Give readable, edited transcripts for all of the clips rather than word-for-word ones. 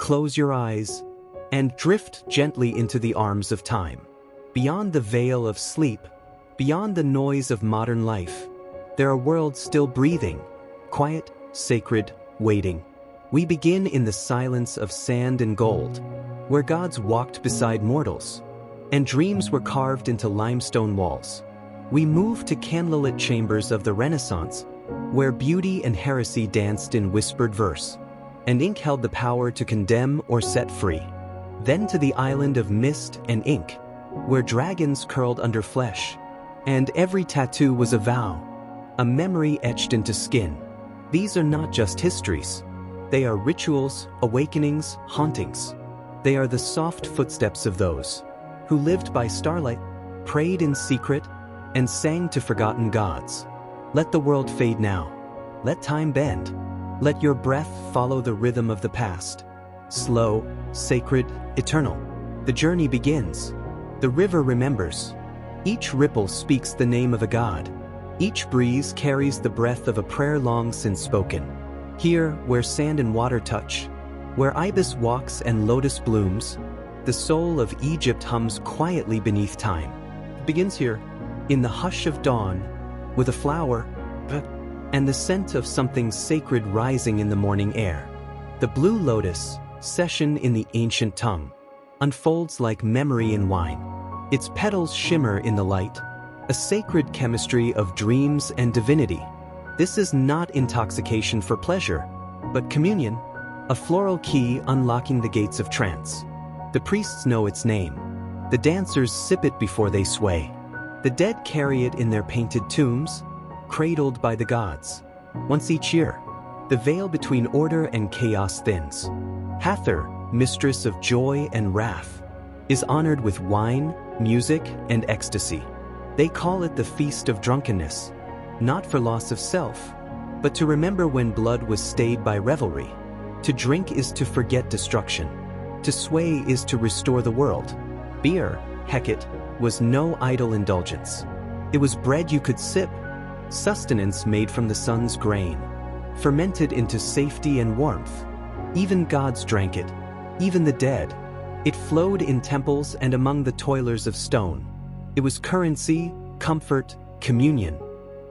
close your eyes, and drift gently into the arms of time. Beyond the veil of sleep, beyond the noise of modern life, there are worlds still breathing, quiet, sacred, waiting. We begin in the silence of sand and gold, where gods walked beside mortals, and dreams were carved into limestone walls. We move to candlelit chambers of the Renaissance, where beauty and heresy danced in whispered verse, and ink held the power to condemn or set free. Then to the island of mist and ink, where dragons curled under flesh, and every tattoo was a vow, a memory etched into skin. These are not just histories. They are rituals, awakenings, hauntings. They are the soft footsteps of those who lived by starlight, prayed in secret, and sang to forgotten gods. Let the world fade now. Let time bend. Let your breath follow the rhythm of the past. Slow, sacred, eternal. The journey begins. The river remembers. Each ripple speaks the name of a god. Each breeze carries the breath of a prayer long since spoken. Here, where sand and water touch, where ibis walks and lotus blooms, the soul of Egypt hums quietly beneath time. It begins here, in the hush of dawn, with a flower, and the scent of something sacred rising in the morning air. The Blue Lotus, session in the ancient tongue, unfolds like memory in wine. Its petals shimmer in the light, a sacred chemistry of dreams and divinity. This is not intoxication for pleasure, but communion, a floral key unlocking the gates of trance. The priests know its name. The dancers sip it before they sway. The dead carry it in their painted tombs, cradled by the gods. Once each year, the veil between order and chaos thins. Hathor, mistress of joy and wrath, is honored with wine, music, and ecstasy. They call it the Feast of Drunkenness, not for loss of self, but to remember when blood was stayed by revelry. To drink is to forget destruction. To sway is to restore the world. Beer, Hecate, was no idle indulgence. It was bread you could sip, sustenance made from the sun's grain, fermented into safety and warmth. Even gods drank it, even the dead. It flowed in temples and among the toilers of stone. It was currency, comfort, communion.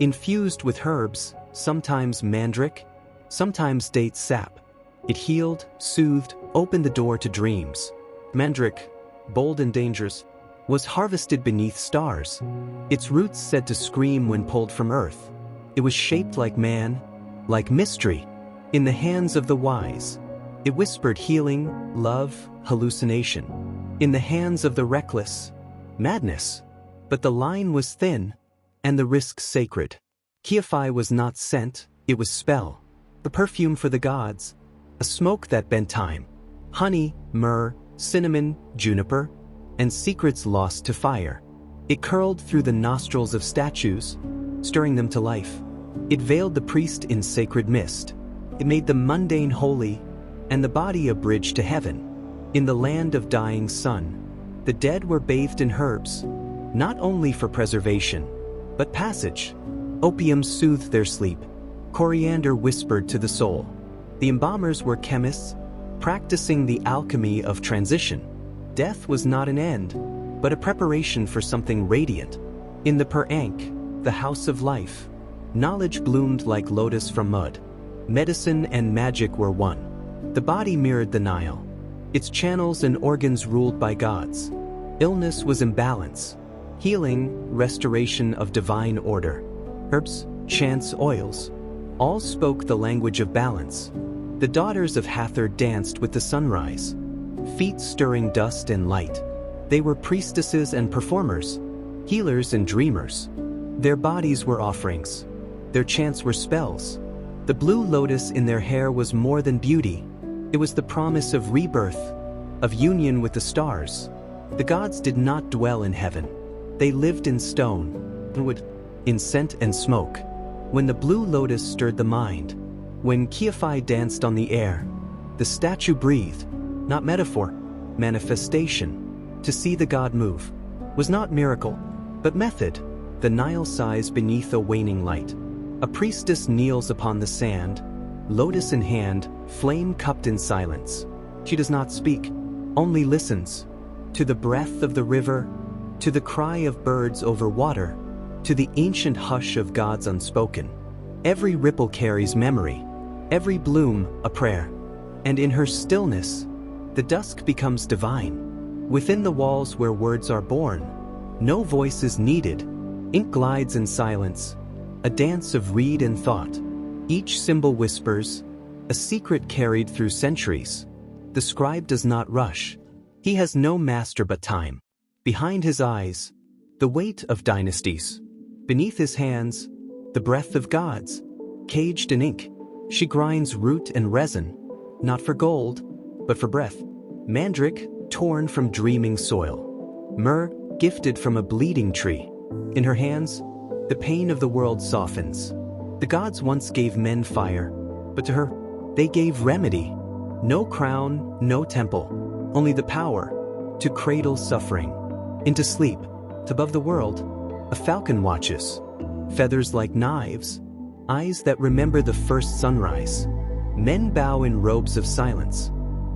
Infused with herbs, sometimes mandrake, sometimes date sap. It healed, soothed, opened the door to dreams. Mandrake, bold and dangerous, was harvested beneath stars. Its roots said to scream when pulled from earth. It was shaped like man, like mystery, in the hands of the wise. It whispered healing, love, hallucination. In the hands of the reckless, madness. But the line was thin, and the risk sacred. Kiafi was not scent, it was spell. The perfume for the gods, a smoke that bent time. Honey, myrrh, cinnamon, juniper, and secrets lost to fire. It curled through the nostrils of statues, stirring them to life. It veiled the priest in sacred mist. It made the mundane holy, and the body a bridge to heaven. In the land of dying sun, the dead were bathed in herbs, not only for preservation, but passage. Opium soothed their sleep. Coriander whispered to the soul. The embalmers were chemists, practicing the alchemy of transition. Death was not an end, but a preparation for something radiant. In the Per-Ankh, the house of life, knowledge bloomed like lotus from mud. Medicine and magic were one. The body mirrored the Nile, its channels and organs ruled by gods. Illness was imbalance, healing, restoration of divine order. Herbs, chants, oils, all spoke the language of balance. The daughters of Hathor danced with the sunrise, feet stirring dust and light. They were priestesses and performers, healers and dreamers. Their bodies were offerings. Their chants were spells. The blue lotus in their hair was more than beauty. It was the promise of rebirth, of union with the stars. The gods did not dwell in heaven. They lived in stone, wood, in scent and smoke. When the blue lotus stirred the mind, when Kiafi danced on the air, the statue breathed, not metaphor, manifestation. To see the god move was not miracle, but method. The Nile sighs beneath a waning light. A priestess kneels upon the sand, lotus in hand, flame cupped in silence. She does not speak, only listens. To the breath of the river, to the cry of birds over water, to the ancient hush of gods unspoken. Every ripple carries memory, every bloom a prayer. And in her stillness, the dusk becomes divine. Within the walls where words are born, no voice is needed. Ink glides in silence, a dance of reed and thought. Each symbol whispers, a secret carried through centuries. The scribe does not rush. He has no master but time. Behind his eyes, the weight of dynasties. Beneath his hands, the breath of gods. Caged in ink, she grinds root and resin, not for gold, but for breath. Mandrake, torn from dreaming soil. Myrrh, gifted from a bleeding tree. In her hands, the pain of the world softens. The gods once gave men fire, but to her, they gave remedy. No crown, no temple, only the power to cradle suffering. Into sleep, above the world, a falcon watches. Feathers like knives, eyes that remember the first sunrise. Men bow in robes of silence,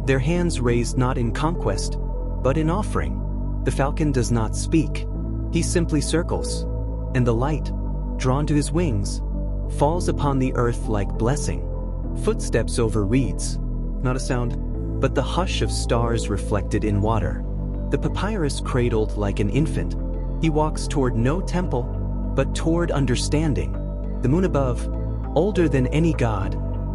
their hands raised not in conquest, but in offering. The falcon does not speak, he simply circles, and the light, drawn to his wings, falls upon the earth like blessing. Footsteps over reeds, not a sound, but the hush of stars reflected in water. The papyrus cradled like an infant, he walks toward no temple, but toward understanding. The moon above, older than any god,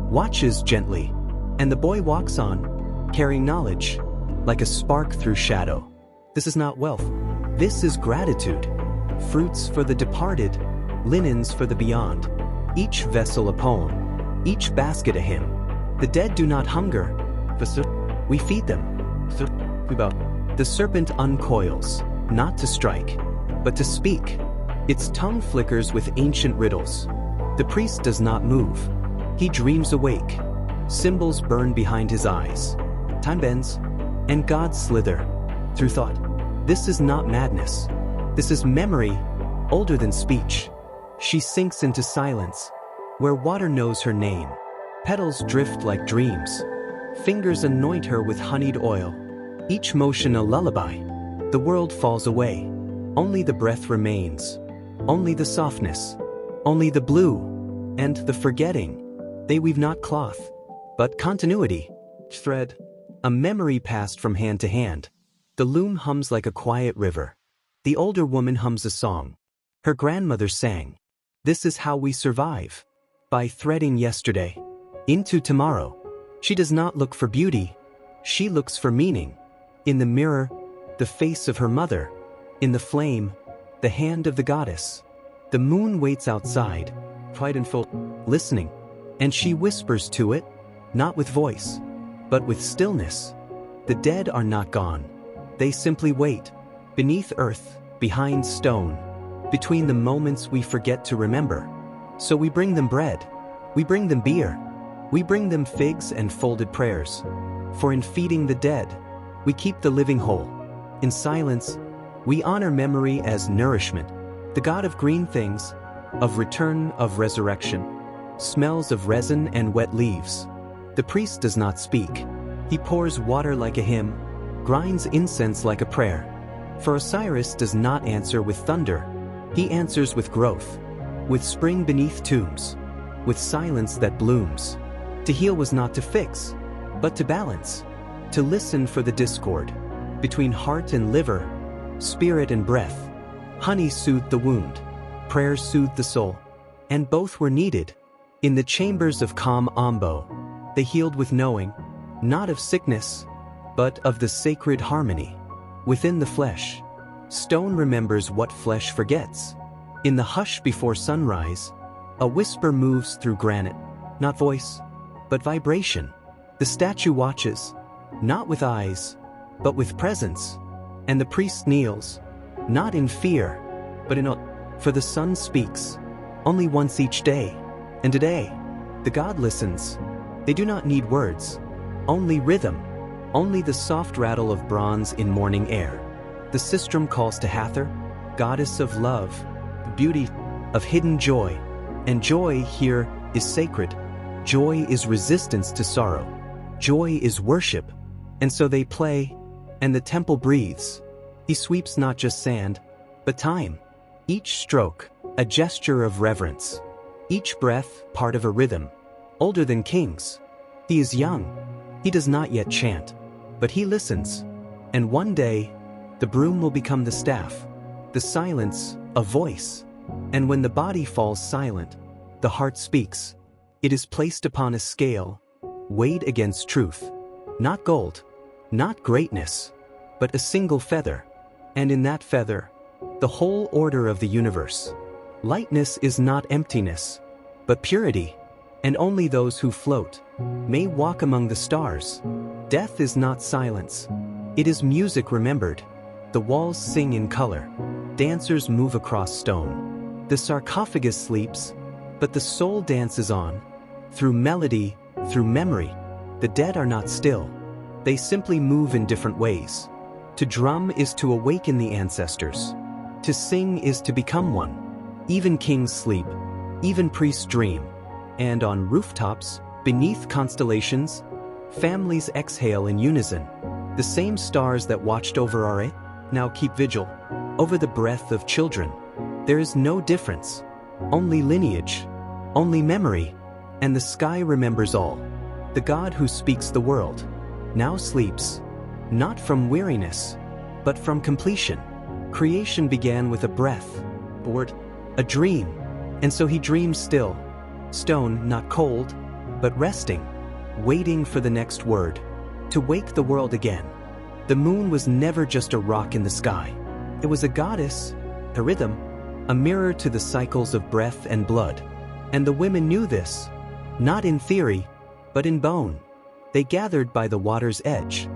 watches gently, and the boy walks on, carrying knowledge, like a spark through shadow. This is not wealth, this is gratitude. Fruits for the departed, linens for the beyond. Each vessel a poem, each basket a hymn. The dead do not hunger, we feed them. The serpent uncoils, not to strike, but to speak. Its tongue flickers with ancient riddles. The priest does not move. He dreams awake. Symbols burn behind his eyes. Time bends, and gods slither through thought. This is not madness. This is memory, older than speech. She sinks into silence, where water knows her name. Petals drift like dreams. Fingers anoint her with honeyed oil. Each motion a lullaby. The world falls away. Only the breath remains. Only the softness. Only the blue. And the forgetting. They weave not cloth, but continuity. Thread. A memory passed from hand to hand. The loom hums like a quiet river. The older woman hums a song. Her grandmother sang. This is how we survive. By threading yesterday into tomorrow. She does not look for beauty. She looks for meaning. In the mirror, the face of her mother. In the flame, the hand of the goddess. The moon waits outside, quiet and full, listening. And she whispers to it, not with voice, but with stillness. The dead are not gone. They simply wait. Beneath earth, behind stone. Between the moments we forget to remember. So we bring them bread. We bring them beer. We bring them figs and folded prayers. For in feeding the dead, we keep the living whole. In silence, we honor memory as nourishment. The God of green things, of return, of resurrection. Smells of resin and wet leaves. The priest does not speak. He pours water like a hymn, grinds incense like a prayer. For Osiris does not answer with thunder. He answers with growth, with spring beneath tombs, with silence that blooms. To heal was not to fix, but to balance, to listen for the discord between heart and liver, spirit and breath. Honey soothed the wound, prayer soothed the soul, and both were needed. In the chambers of calm Ambo, they healed with knowing, not of sickness, but of the sacred harmony. Within the flesh, stone remembers what flesh forgets. In the hush before sunrise, a whisper moves through granite, not voice, but vibration. The statue watches, not with eyes, but with presence. And the priest kneels, not in fear, but in awe. For the sun speaks, only once each day. And today, the God listens. They do not need words, only rhythm, only the soft rattle of bronze in morning air. The sistrum calls to Hathor, goddess of love, beauty, of hidden joy. And joy here is sacred. Joy is resistance to sorrow. Joy is worship. And so they play, and the temple breathes. He sweeps not just sand, but time. Each stroke, a gesture of reverence. Each breath, part of a rhythm. Older than kings. He is young. He does not yet chant, but he listens. And one day, the broom will become the staff. The silence, a voice. And when the body falls silent, the heart speaks. It is placed upon a scale, weighed against truth. Not gold, not greatness, but a single feather. And in that feather, the whole order of the universe. Lightness is not emptiness, but purity. And only those who float may walk among the stars. Death is not silence. It is music remembered. The walls sing in color. Dancers move across stone. The sarcophagus sleeps, but the soul dances on. Through melody, through memory, the dead are not still. They simply move in different ways. To drum is to awaken the ancestors. To sing is to become one. Even kings sleep. Even priests dream. And on rooftops, beneath constellations, families exhale in unison. The same stars that watched over our now keep vigil over the breath of children. There is no difference. Only lineage. Only memory. And the sky remembers all. The God who speaks the world now sleeps. Not from weariness, but from completion. Creation began with a breath, or a dream. And so he dreams still. Stone, not cold, but resting, waiting for the next word, to wake the world again. The moon was never just a rock in the sky. It was a goddess, a rhythm, a mirror to the cycles of breath and blood. And the women knew this, not in theory, but in bone. They gathered by the water's edge,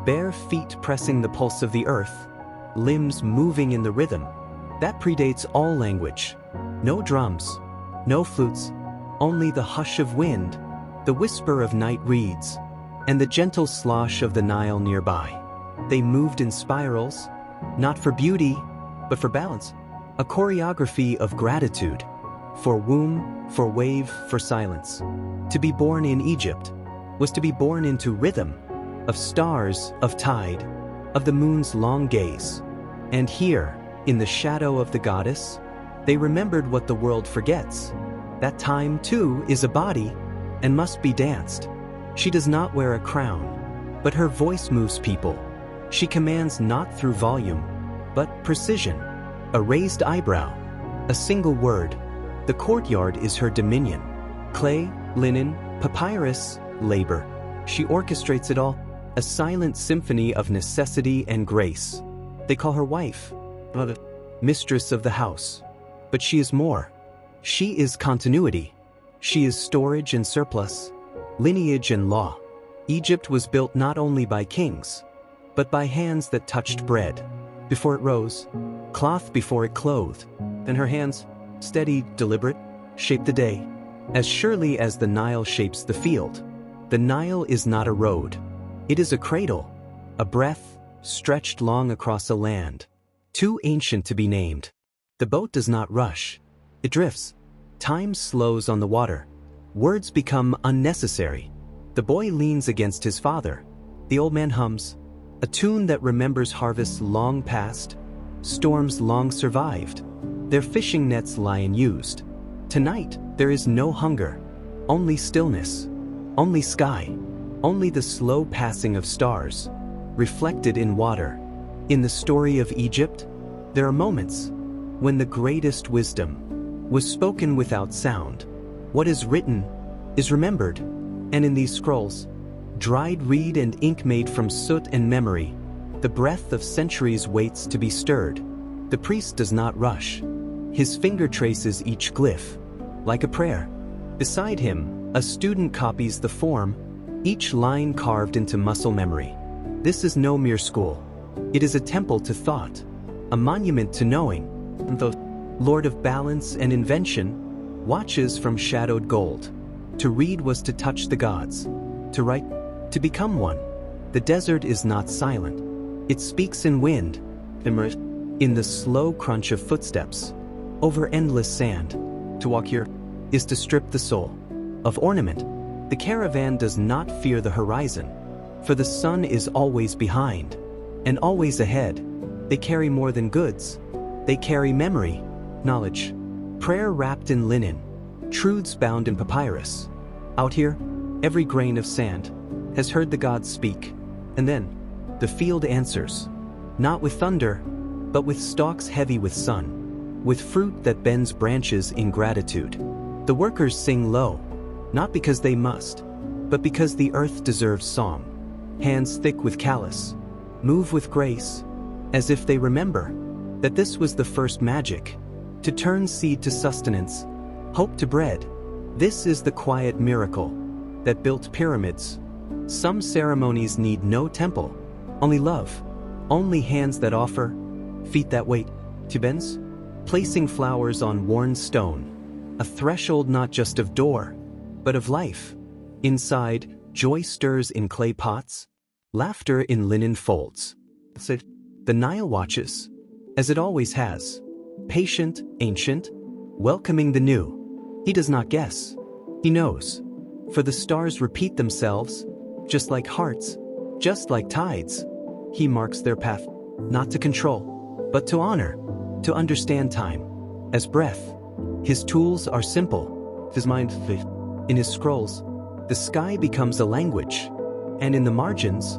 bare feet pressing the pulse of the earth, limbs moving in the rhythm. That predates all language. No drums, no flutes, only the hush of wind, the whisper of night reeds, and the gentle slosh of the Nile nearby. They moved in spirals, not for beauty, but for balance. A choreography of gratitude, for womb, for wave, for silence. To be born in Egypt was to be born into rhythm, of stars, of tide, of the moon's long gaze. And here, in the shadow of the goddess, they remembered what the world forgets. That time, too, is a body and must be danced. She does not wear a crown, but her voice moves people. She commands not through volume, but precision. A raised eyebrow, a single word. The courtyard is her dominion. Clay, linen, papyrus, labor. She orchestrates it all, a silent symphony of necessity and grace. They call her wife, mistress of the house. But she is more. She is continuity. She is storage and surplus, lineage and law. Egypt was built not only by kings, but by hands that touched bread before it rose, cloth before it clothed. Then her hands, steady, deliberate, shaped the day, as surely as the Nile shapes the field. The Nile is not a road. It is a cradle, a breath stretched long across a land, too ancient to be named. The boat does not rush. It drifts. Time slows on the water. Words become unnecessary. The boy leans against his father. The old man hums, a tune that remembers harvests long past, storms long survived. Their fishing nets lie unused. Tonight, there is no hunger, only stillness, only sky, only the slow passing of stars, reflected in water. In the story of Egypt, there are moments when the greatest wisdom was spoken without sound. What is written is remembered, and in these scrolls, dried reed and ink made from soot and memory, the breath of centuries waits to be stirred. The priest does not rush. His finger traces each glyph, like a prayer. Beside him, a student copies the form, each line carved into muscle memory. This is no mere school. It is a temple to thought, a monument to knowing. The Lord of balance and invention watches from shadowed gold. To read was to touch the gods, to write, to become one. The desert is not silent. It speaks in wind, immersed in the slow crunch of footsteps, over endless sand. To walk here is to strip the soul of ornament. The caravan does not fear the horizon. For the sun is always behind, and always ahead. They carry more than goods. They carry memory, knowledge, prayer wrapped in linen, truths bound in papyrus. Out here, every grain of sand has heard the gods speak, and then the field answers, not with thunder, but with stalks heavy with sun, with fruit that bends branches in gratitude. The workers sing low, not because they must, but because the earth deserves song. Hands thick with callous, move with grace, as if they remember that this was the first magic, to turn seed to sustenance, hope to bread. This is the quiet miracle that built pyramids. Some ceremonies need no temple, only love, only hands that offer, feet that wait, tibens, placing flowers on worn stone, a threshold not just of door, but of life. Inside, joy stirs in clay pots, laughter in linen folds. The Nile watches, as it always has, patient, ancient, welcoming the new. He does not guess, he knows. For the stars repeat themselves, just like hearts, just like tides. He marks their path, not to control, but to honor, to understand time as breath. His tools are simple, his mind in his scrolls. The sky becomes a language, and in the margins,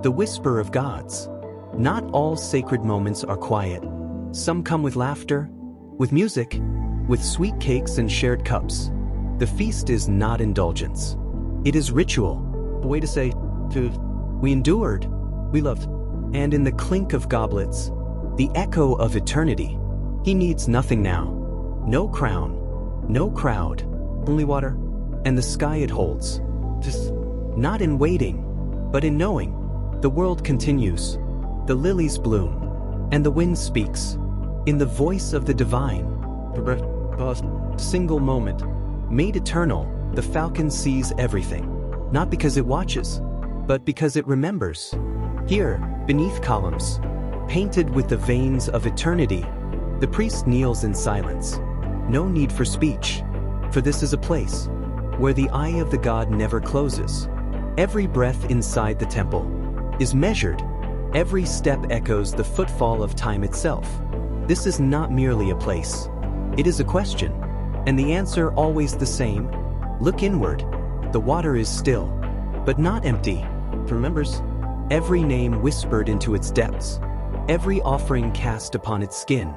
the whisper of gods. Not all sacred moments are quiet. Some come with laughter, with music, with sweet cakes and shared cups. The feast is not indulgence. It is ritual. A way to say, we endured, we loved. And in the clink of goblets, the echo of eternity. He needs nothing now. No crown, no crowd, only water, and the sky it holds. Just not in waiting, but in knowing. The world continues. The lilies bloom, and the wind speaks. In the voice of the divine. A single moment, made eternal, the falcon sees everything. Not because it watches, but because it remembers. Here, beneath columns, painted with the veins of eternity, the priest kneels in silence. No need for speech, for this is a place where the eye of the god never closes. Every breath inside the temple is measured. Every step echoes the footfall of time itself. This is not merely a place. It is a question, and the answer always the same. Look inward. The water is still, but not empty. Remembers? Every name whispered into its depths. Every offering cast upon its skin.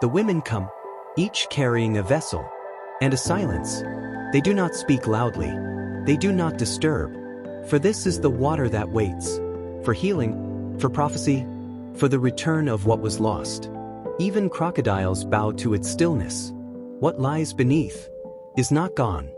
The women come, each carrying a vessel, and a silence. They do not speak loudly. They do not disturb. For this is the water that waits. For healing, for prophecy, for the return of what was lost. Even crocodiles bow to its stillness. What lies beneath is not gone,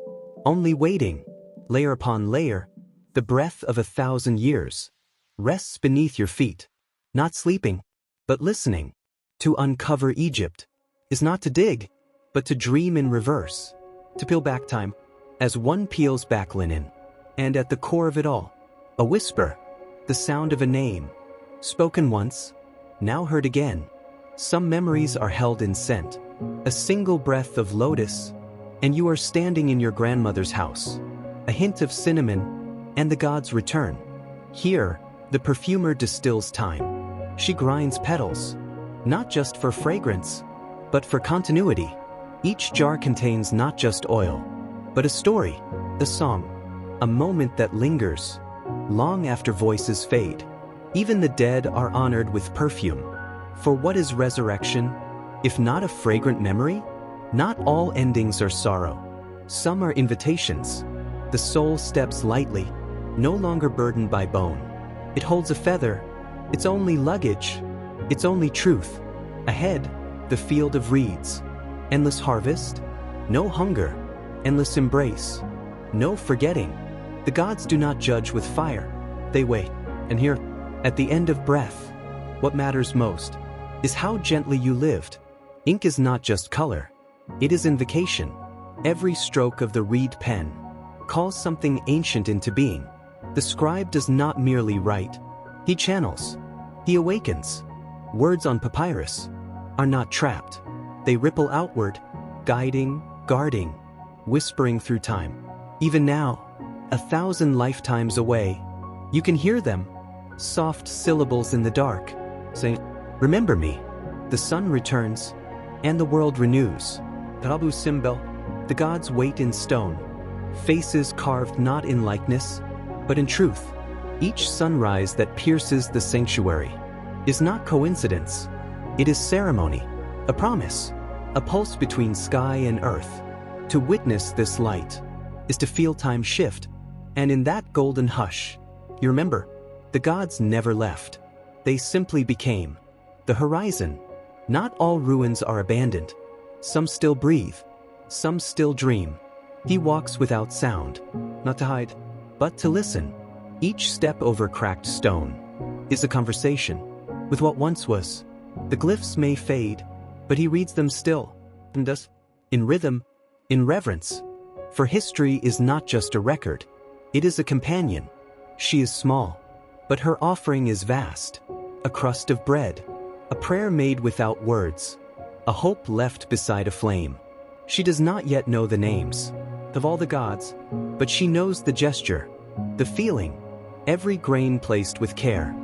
only waiting. Layer upon layer, the breath of 1,000 years rests beneath your feet. Not sleeping, but listening. To uncover Egypt is not to dig, but to dream in reverse. To peel back time, as one peels back linen. And at the core of it all, a whisper, the sound of a name, spoken once, now heard again. Some memories are held in scent, a single breath of lotus, and you are standing in your grandmother's house. A hint of cinnamon, and the gods return. Here, the perfumer distills time. She grinds petals, not just for fragrance, but for continuity. Each jar contains not just oil, but a story, a song, a moment that lingers, long after voices fade. Even the dead are honored with perfume. For what is resurrection, if not a fragrant memory? Not all endings are sorrow. Some are invitations. The soul steps lightly, no longer burdened by bone. It holds a feather, its only luggage, its only truth. Ahead, the field of reeds. Endless harvest, no hunger, endless embrace, no forgetting. The gods do not judge with fire, they wait. And here, at the end of breath, what matters most is how gently you lived. Ink is not just color, it is invocation. Every stroke of the reed pen calls something ancient into being. The scribe does not merely write, he channels, he awakens. Words on papyrus are not trapped. They ripple outward, guiding, guarding, whispering through time. Even now, 1,000 lifetimes away, You can hear them, soft syllables in the dark, saying, "Remember me." The sun returns, and the world renews. Tabu Simbel, the gods wait in stone, faces carved not in likeness, but in truth. Each sunrise that pierces the sanctuary is not coincidence. It is ceremony, a promise, a pulse between sky and earth. To witness this light is to feel time shift, and in that golden hush, you remember, the gods never left. They simply became the horizon. Not all ruins are abandoned. Some still breathe, some still dream. He walks without sound, not to hide, but to listen. Each step over cracked stone is a conversation with what once was. The glyphs may fade, but he reads them still, and does, in rhythm, in reverence. For history is not just a record, it is a companion. She is small, but her offering is vast. A crust of bread, a prayer made without words, a hope left beside a flame. She does not yet know the names of all the gods, but she knows the gesture, the feeling. Every grain placed with care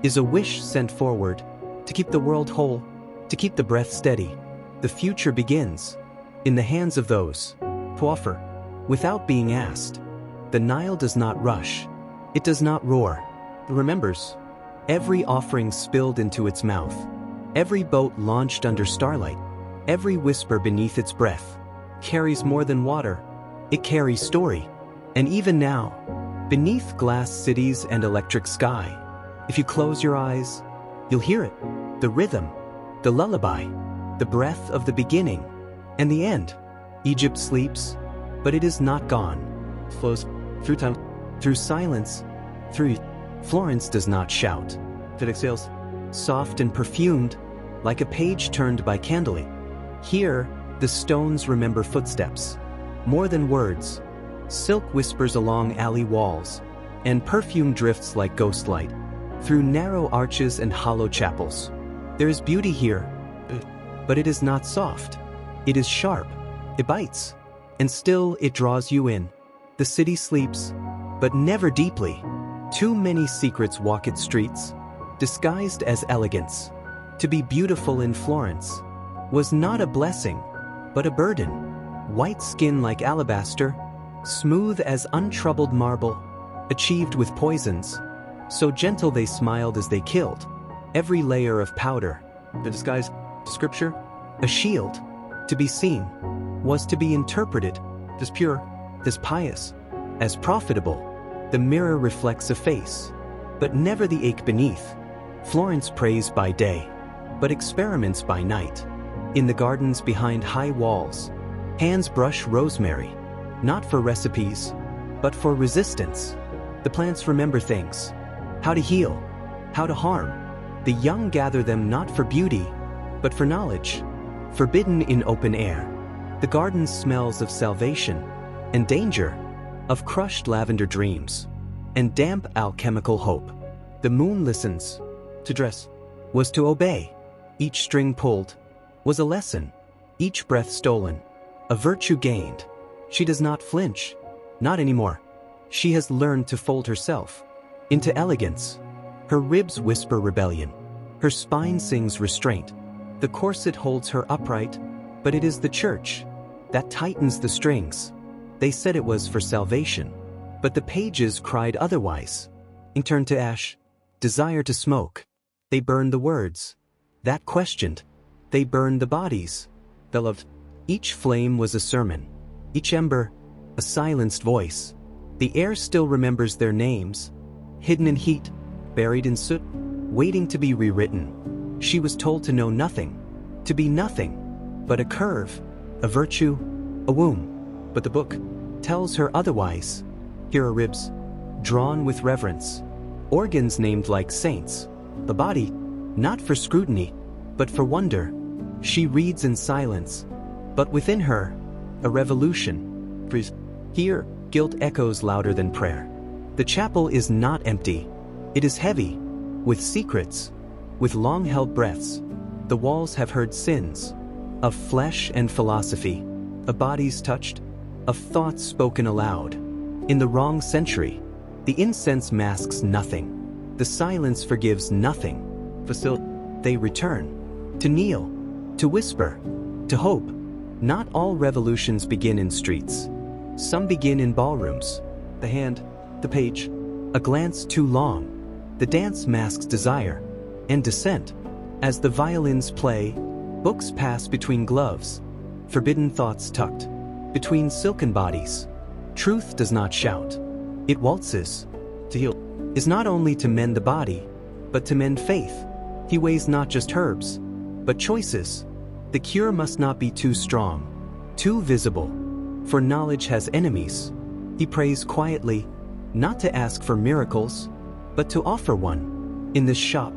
is a wish sent forward to keep the world whole, to keep the breath steady. The future begins in the hands of those who offer without being asked. The Nile does not rush, it does not roar. It remembers every offering spilled into its mouth, every boat launched under starlight, every whisper beneath its breath carries more than water, it carries story. And even now, beneath glass cities and electric sky, if you close your eyes, you'll hear it, the rhythm, the lullaby, the breath of the beginning and the end. Egypt sleeps, but it is not gone. It flows through time, through silence, through. Florence does not shout. It exhales, soft and perfumed, like a page turned by candlelight. Here, the stones remember footsteps, more than words. Silk whispers along alley walls, and perfume drifts like ghostlight through narrow arches and hollow chapels. There is beauty here, but it is not soft. It is sharp, it bites, and still it draws you in. The city sleeps, but never deeply. Too many secrets walk its streets, disguised as elegance. To be beautiful in Florence was not a blessing, but a burden. White skin like alabaster, smooth as untroubled marble, achieved with poisons, so gentle they smiled as they killed. Every layer of powder, the disguise, scripture, a shield. To be seen was to be interpreted as pure, as pious, as profitable. The mirror reflects a face, but never the ache beneath. Florence prays by day, but experiments by night. In the gardens behind high walls, hands brush rosemary, not for recipes, but for resistance. The plants remember things, how to heal, how to harm. The young gather them not for beauty, but for knowledge. Forbidden in open air, the garden smells of salvation and danger, of crushed lavender dreams and damp alchemical hope. The moon listens. To dress was to obey. Each string pulled was a lesson, each breath stolen, a virtue gained. She does not flinch, not anymore. She has learned to fold herself into elegance. Her ribs whisper rebellion, her spine sings restraint. The corset holds her upright, but it is the church that tightens the strings. They said it was for salvation, but the pages cried otherwise. Ink turned to ash, desire to smoke. They burned the words that questioned. They burned the bodies, beloved. Each flame was a sermon, each ember a silenced voice. The air still remembers their names, hidden in heat, buried in soot, waiting to be rewritten. She was told to know nothing, to be nothing, but a curve, a virtue, a womb. But the book tells her otherwise. Here are ribs, drawn with reverence, organs named like saints, the body, not for scrutiny, but for wonder. She reads in silence, but within her, a revolution. Here, guilt echoes louder than prayer. The chapel is not empty, it is heavy, with secrets, with long-held breaths. The walls have heard sins, of flesh and philosophy, of bodies touched, of thoughts spoken aloud. In the wrong century, The incense masks nothing. The silence forgives nothing. They return. To kneel. To whisper. To hope. Not all revolutions begin in streets. Some begin in ballrooms. The hand, the page, a glance too long. The dance masks desire and dissent. As the violins play, books pass between gloves, forbidden thoughts tucked between silken bodies. Truth does not shout. It waltzes. To heal is not only to mend the body, but to mend faith. He weighs not just herbs, but choices. The cure must not be too strong, too visible, for knowledge has enemies. He prays quietly, not to ask for miracles, but to offer one. In this shop,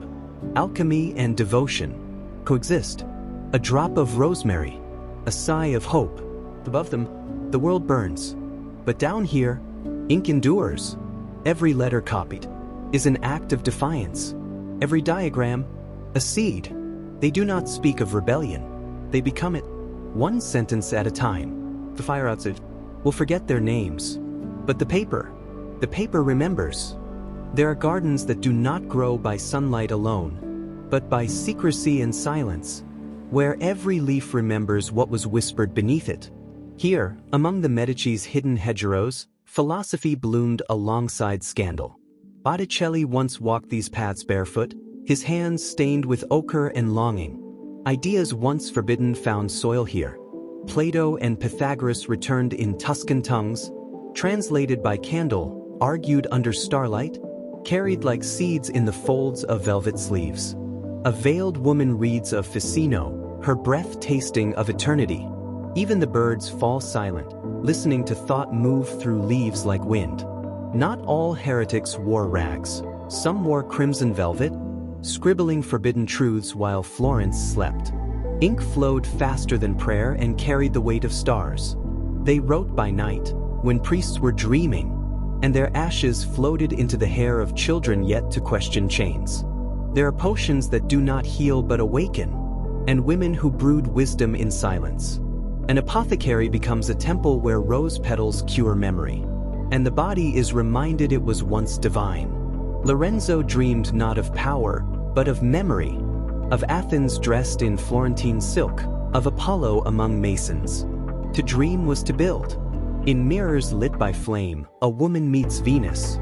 alchemy and devotion coexist. A drop of rosemary, a sigh of hope. Above them, the world burns. But down here, ink endures. Every letter copied is an act of defiance. Every diagram, a seed. They do not speak of rebellion. They become it, one sentence at a time. The fire outside will forget their names. But the paper remembers. There are gardens that do not grow by sunlight alone, but by secrecy and silence, where every leaf remembers what was whispered beneath it. Here, among the Medici's hidden hedgerows, philosophy bloomed alongside scandal. Botticelli once walked these paths barefoot, his hands stained with ochre and longing. Ideas once forbidden found soil here. Plato and Pythagoras returned in Tuscan tongues, translated by candle, argued under starlight, carried like seeds in the folds of velvet sleeves. A veiled woman reads of Ficino, her breath tasting of eternity. Even the birds fall silent, listening to thought move through leaves like wind. Not all heretics wore rags. Some wore crimson velvet, scribbling forbidden truths while Florence slept. Ink flowed faster than prayer and carried the weight of stars. They wrote by night, when priests were dreaming, and their ashes floated into the hair of children yet to question chains. There are potions that do not heal but awaken, and women who brewed wisdom in silence. An apothecary becomes a temple where rose petals cure memory, and the body is reminded it was once divine. Lorenzo dreamed not of power, but of memory, of Athens dressed in Florentine silk, of Apollo among masons. To dream was to build. In mirrors lit by flame, a woman meets Venus,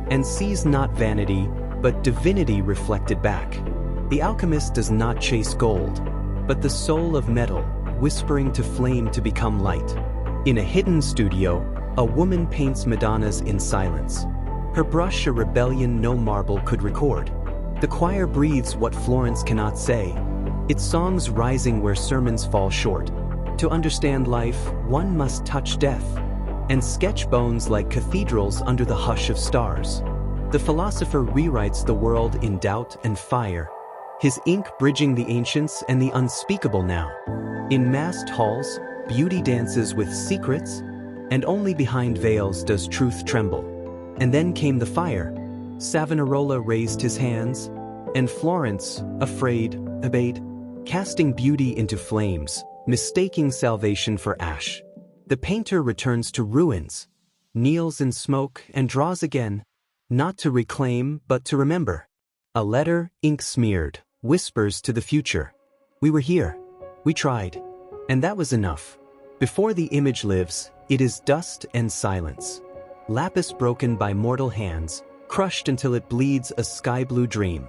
and sees not vanity, but divinity reflected back. The alchemist does not chase gold, but the soul of metal, whispering to flame to become light. In a hidden studio, a woman paints Madonnas in silence. Her brush a rebellion no marble could record. The choir breathes what Florence cannot say, its songs rising where sermons fall short. To understand life, one must touch death, and sketch bones like cathedrals under the hush of stars. The philosopher rewrites the world in doubt and fire, his ink bridging the ancients and the unspeakable now. In masked halls, beauty dances with secrets, and only behind veils does truth tremble. And then came the fire. Savonarola raised his hands, and Florence, afraid, obeyed, casting beauty into flames, mistaking salvation for ash. The painter returns to ruins, kneels in smoke and draws again, not to reclaim but to remember. A letter, ink smeared, whispers to the future. We were here. We tried. And that was enough. Before the image lives, it is dust and silence. Lapis broken by mortal hands, crushed until it bleeds a sky-blue dream.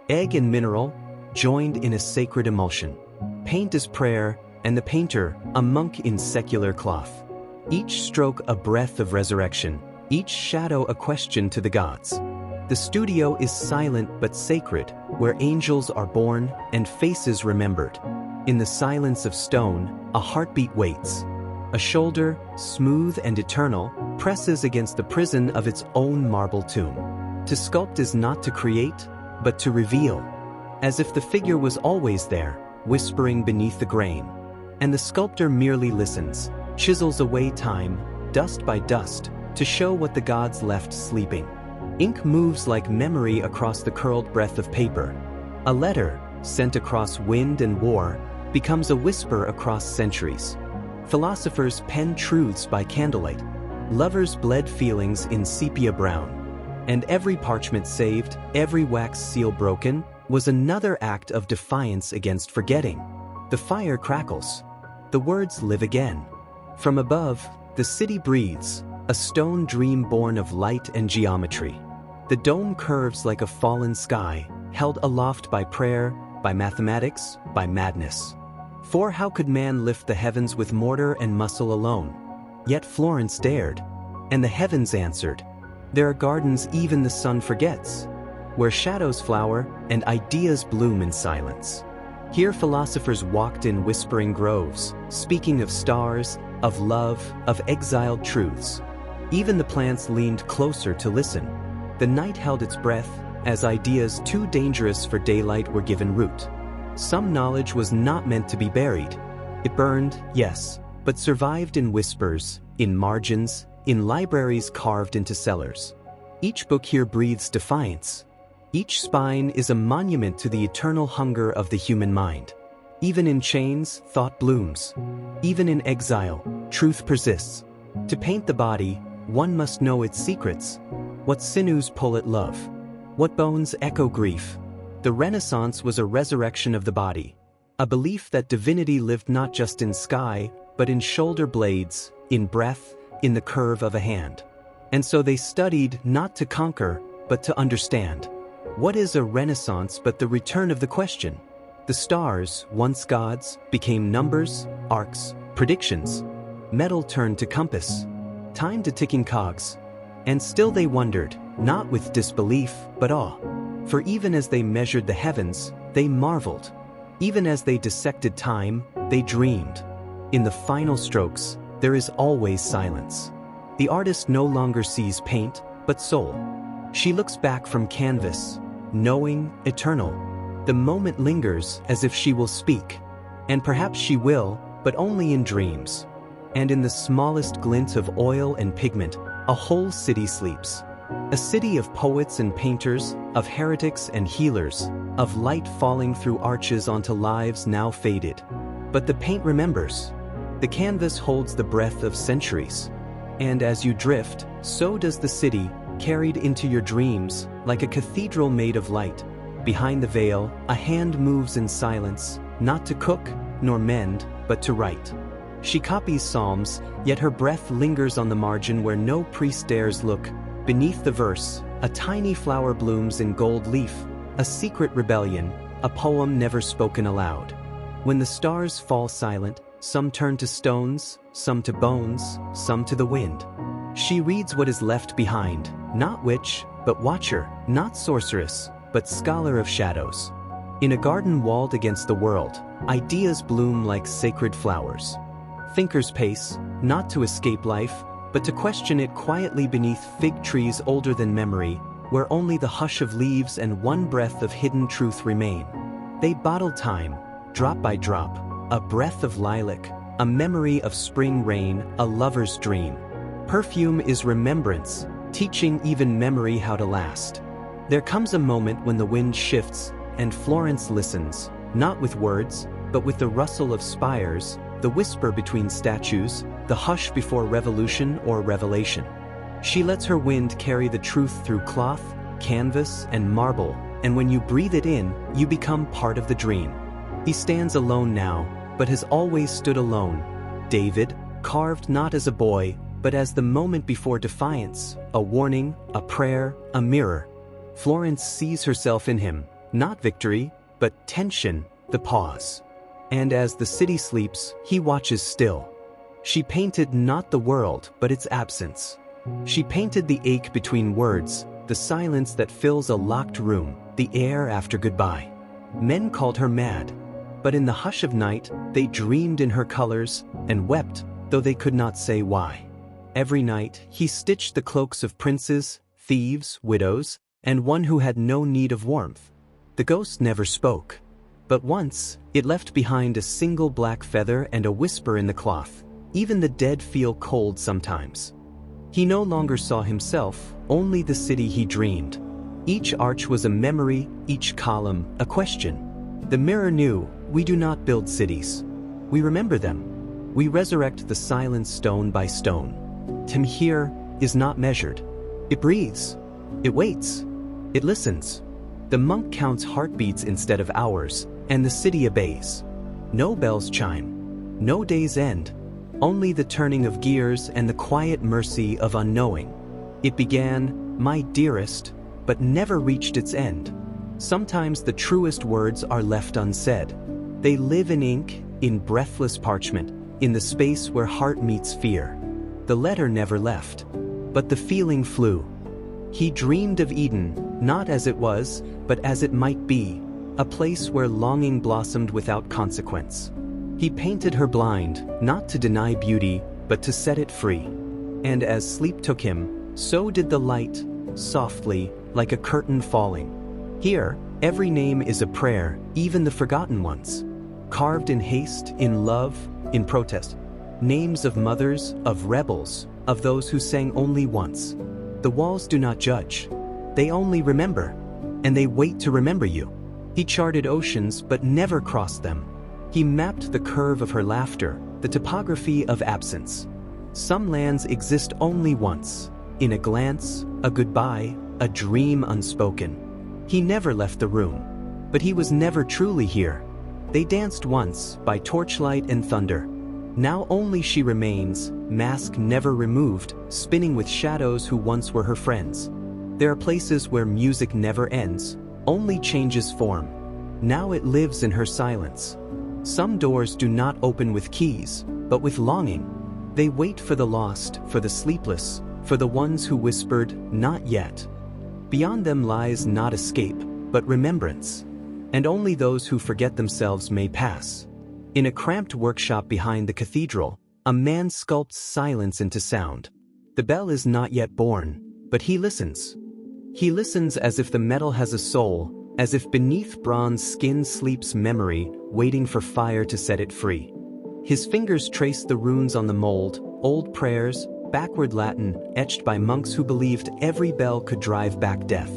Egg and mineral, joined in a sacred emulsion. Paint is prayer, and the painter, a monk in secular cloth. Each stroke a breath of resurrection, each shadow a question to the gods. The studio is silent but sacred, where angels are born and faces remembered. In the silence of stone, a heartbeat waits. A shoulder, smooth and eternal, presses against the prison of its own marble tomb. To sculpt is not to create, but to reveal. As if the figure was always there, whispering beneath the grain. And the sculptor merely listens, chisels away time, dust by dust, to show what the gods left sleeping. Ink moves like memory across the curled breath of paper. A letter, sent across wind and war, becomes a whisper across centuries. Philosophers pen truths by candlelight. Lovers bled feelings in sepia brown. And every parchment saved, every wax seal broken, was another act of defiance against forgetting. The fire crackles. The words live again. From above, the city breathes, a stone dream born of light and geometry. The dome curves like a fallen sky, held aloft by prayer, by mathematics, by madness. For how could man lift the heavens with mortar and muscle alone? Yet Florence dared, and the heavens answered. There are gardens even the sun forgets, where shadows flower and ideas bloom in silence. Here philosophers walked in whispering groves, speaking of stars, of love, of exiled truths. Even the plants leaned closer to listen. The night held its breath, as ideas too dangerous for daylight were given root. Some knowledge was not meant to be buried. It burned, yes, but survived in whispers, in margins, in libraries carved into cellars. Each book here breathes defiance. Each spine is a monument to the eternal hunger of the human mind. Even in chains, thought blooms. Even in exile, truth persists. To paint the body, one must know its secrets. What sinews pull at love? What bones echo grief? The Renaissance was a resurrection of the body, a belief that divinity lived not just in sky, but in shoulder blades, in breath, in the curve of a hand. And so they studied not to conquer, but to understand. What is a Renaissance but the return of the question? The stars, once gods, became numbers, arcs, predictions. Metal turned to compass, time to ticking cogs. And still they wondered, not with disbelief, but awe. For even as they measured the heavens, they marveled. Even as they dissected time, they dreamed. In the final strokes, there is always silence. The artist no longer sees paint, but soul. She looks back from canvas, knowing, eternal. The moment lingers as if she will speak. And perhaps she will, but only in dreams. And in the smallest glint of oil and pigment, a whole city sleeps. A city of poets and painters, of heretics and healers, of light falling through arches onto lives now faded. But the paint remembers. The canvas holds the breath of centuries. And as you drift, so does the city, carried into your dreams, like a cathedral made of light. Behind the veil, a hand moves in silence, not to cook, nor mend, but to write. She copies psalms, yet her breath lingers on the margin where no priest dares look. Beneath the verse, a tiny flower blooms in gold leaf, a secret rebellion, a poem never spoken aloud. When the stars fall silent, some turn to stones, some to bones, some to the wind. She reads what is left behind, not witch, but watcher, not sorceress, but scholar of shadows. In a garden walled against the world, ideas bloom like sacred flowers. Thinkers pace, not to escape life, but to question it quietly beneath fig trees older than memory, where only the hush of leaves and one breath of hidden truth remain. They bottle time, drop by drop, a breath of lilac, a memory of spring rain, a lover's dream. Perfume is remembrance, teaching even memory how to last. There comes a moment when the wind shifts, and Florence listens, not with words, but with the rustle of spires, the whisper between statues, the hush before revolution or revelation. She lets her wind carry the truth through cloth, canvas, and marble, and when you breathe it in, you become part of the dream. He stands alone now, but has always stood alone. David, carved not as a boy, but as the moment before defiance, a warning, a prayer, a mirror. Florence sees herself in him, not victory, but tension, the pause. And as the city sleeps, he watches still. She painted not the world, but its absence. She painted the ache between words, the silence that fills a locked room, the air after goodbye. Men called her mad, but in the hush of night, they dreamed in her colors and wept, though they could not say why. Every night, he stitched the cloaks of princes, thieves, widows, and one who had no need of warmth. The ghost never spoke. But once, it left behind a single black feather and a whisper in the cloth. Even the dead feel cold sometimes. He no longer saw himself, only the city he dreamed. Each arch was a memory, each column, a question. The mirror knew, we do not build cities. We remember them. We resurrect the silent stone by stone. Time here is not measured. It breathes. It waits. It listens. The monk counts heartbeats instead of hours, and the city obeys. No bells chime. No days end. Only the turning of gears and the quiet mercy of unknowing. It began, "My dearest," but never reached its end. Sometimes the truest words are left unsaid. They live in ink, in breathless parchment, in the space where heart meets fear. The letter never left, but the feeling flew. He dreamed of Eden, not as it was, but as it might be, a place where longing blossomed without consequence. He painted her blind, not to deny beauty, but to set it free. And as sleep took him, so did the light, softly, like a curtain falling. Here, every name is a prayer, even the forgotten ones. Carved in haste, in love, in protest. Names of mothers, of rebels, of those who sang only once. The walls do not judge. They only remember. And they wait to remember you. He charted oceans but never crossed them. He mapped the curve of her laughter, the topography of absence. Some lands exist only once. In a glance, a goodbye, a dream unspoken. He never left the room. But he was never truly here. They danced once, by torchlight and thunder. Now only she remains, mask never removed, spinning with shadows who once were her friends. There are places where music never ends, only changes form. Now it lives in her silence. Some doors do not open with keys, but with longing. They wait for the lost, for the sleepless, for the ones who whispered, "Not yet." Beyond them lies not escape, but remembrance. And only those who forget themselves may pass. In a cramped workshop behind the cathedral, a man sculpts silence into sound. The bell is not yet born, but he listens. He listens as if the metal has a soul, as if beneath bronze skin sleeps memory, waiting for fire to set it free. His fingers trace the runes on the mold, old prayers, backward Latin, etched by monks who believed every bell could drive back death.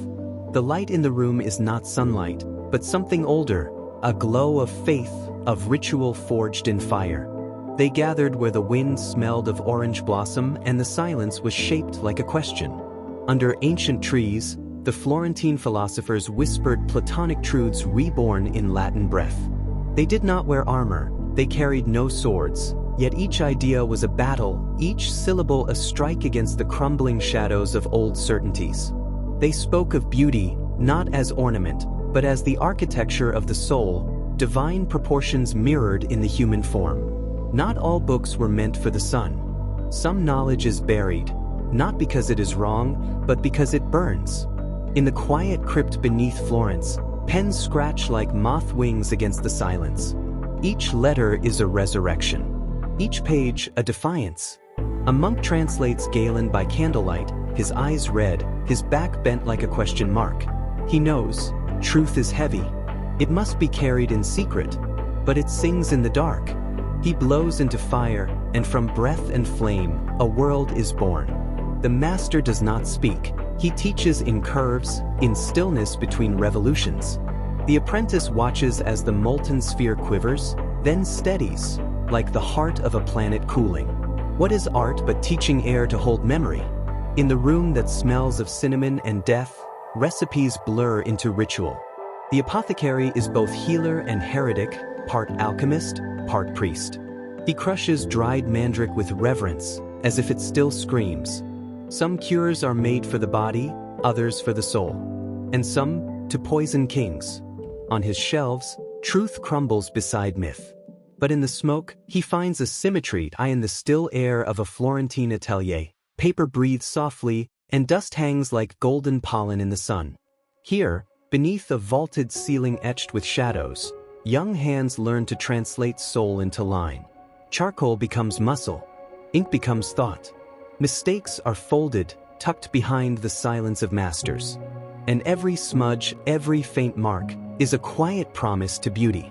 The light in the room is not sunlight, but something older, a glow of faith, of ritual forged in fire. They gathered where the wind smelled of orange blossom and the silence was shaped like a question. Under ancient trees, the Florentine philosophers whispered Platonic truths reborn in Latin breath. They did not wear armor, they carried no swords, yet each idea was a battle, each syllable a strike against the crumbling shadows of old certainties. They spoke of beauty, not as ornament, but as the architecture of the soul, divine proportions mirrored in the human form. Not all books were meant for the sun. Some knowledge is buried, not because it is wrong, but because it burns. In the quiet crypt beneath Florence, pens scratch like moth wings against the silence. Each letter is a resurrection. Each page a defiance. A monk translates Galen by candlelight, his eyes red, his back bent like a question mark. He knows, truth is heavy. It must be carried in secret, but it sings in the dark. He blows into fire, and from breath and flame, a world is born. The master does not speak. He teaches in curves, in stillness between revolutions. The apprentice watches as the molten sphere quivers, then steadies, like the heart of a planet cooling. What is art but teaching air to hold memory? In the room that smells of cinnamon and death, recipes blur into ritual. The apothecary is both healer and heretic, part alchemist, part priest. He crushes dried mandrake with reverence, as if it still screams. Some cures are made for the body, others for the soul, and some to poison kings. On his shelves, truth crumbles beside myth. But in the smoke, he finds a symmetry in the still air of a Florentine atelier. Paper breathes softly, and dust hangs like golden pollen in the sun. Here, beneath a vaulted ceiling etched with shadows, young hands learn to translate soul into line. Charcoal becomes muscle. Ink becomes thought. Mistakes are folded, tucked behind the silence of masters. And every smudge, every faint mark, is a quiet promise to beauty.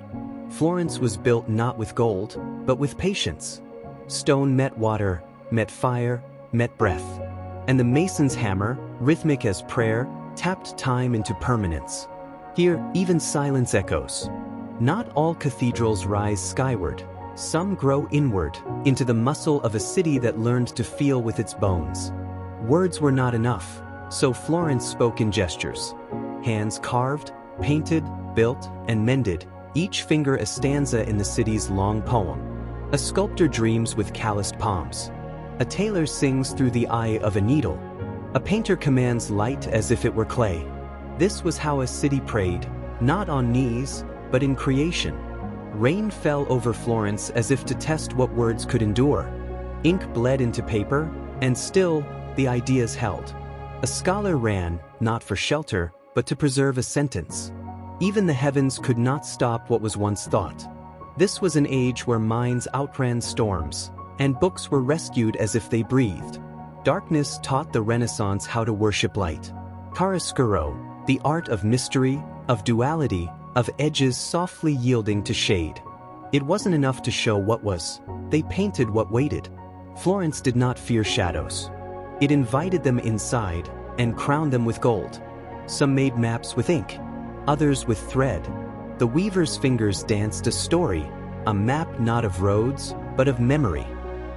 Florence was built not with gold, but with patience. Stone met water, met fire, met breath. And the mason's hammer, rhythmic as prayer, tapped time into permanence. Here, even silence echoes. Not all cathedrals rise skyward. Some grow inward, into the muscle of a city that learned to feel with its bones. Words were not enough. So Florence spoke in gestures. Hands carved, painted, built, and mended, each finger a stanza in the city's long poem. A sculptor dreams with calloused palms. A tailor sings through the eye of a needle. A painter commands light as if it were clay. This was how a city prayed, not on knees, but in creation. Rain fell over Florence as if to test what words could endure. Ink bled into paper, and still, the ideas held. A scholar ran, not for shelter, but to preserve a sentence. Even the heavens could not stop what was once thought. This was an age where minds outran storms, and books were rescued as if they breathed. Darkness taught the Renaissance how to worship light. Chiaroscuro, the art of mystery, of duality, of edges softly yielding to shade. It wasn't enough to show what was. They painted what waited. Florence did not fear shadows. It invited them inside and crowned them with gold. Some made maps with ink, others with thread. The weaver's fingers danced a story, a map not of roads, but of memory.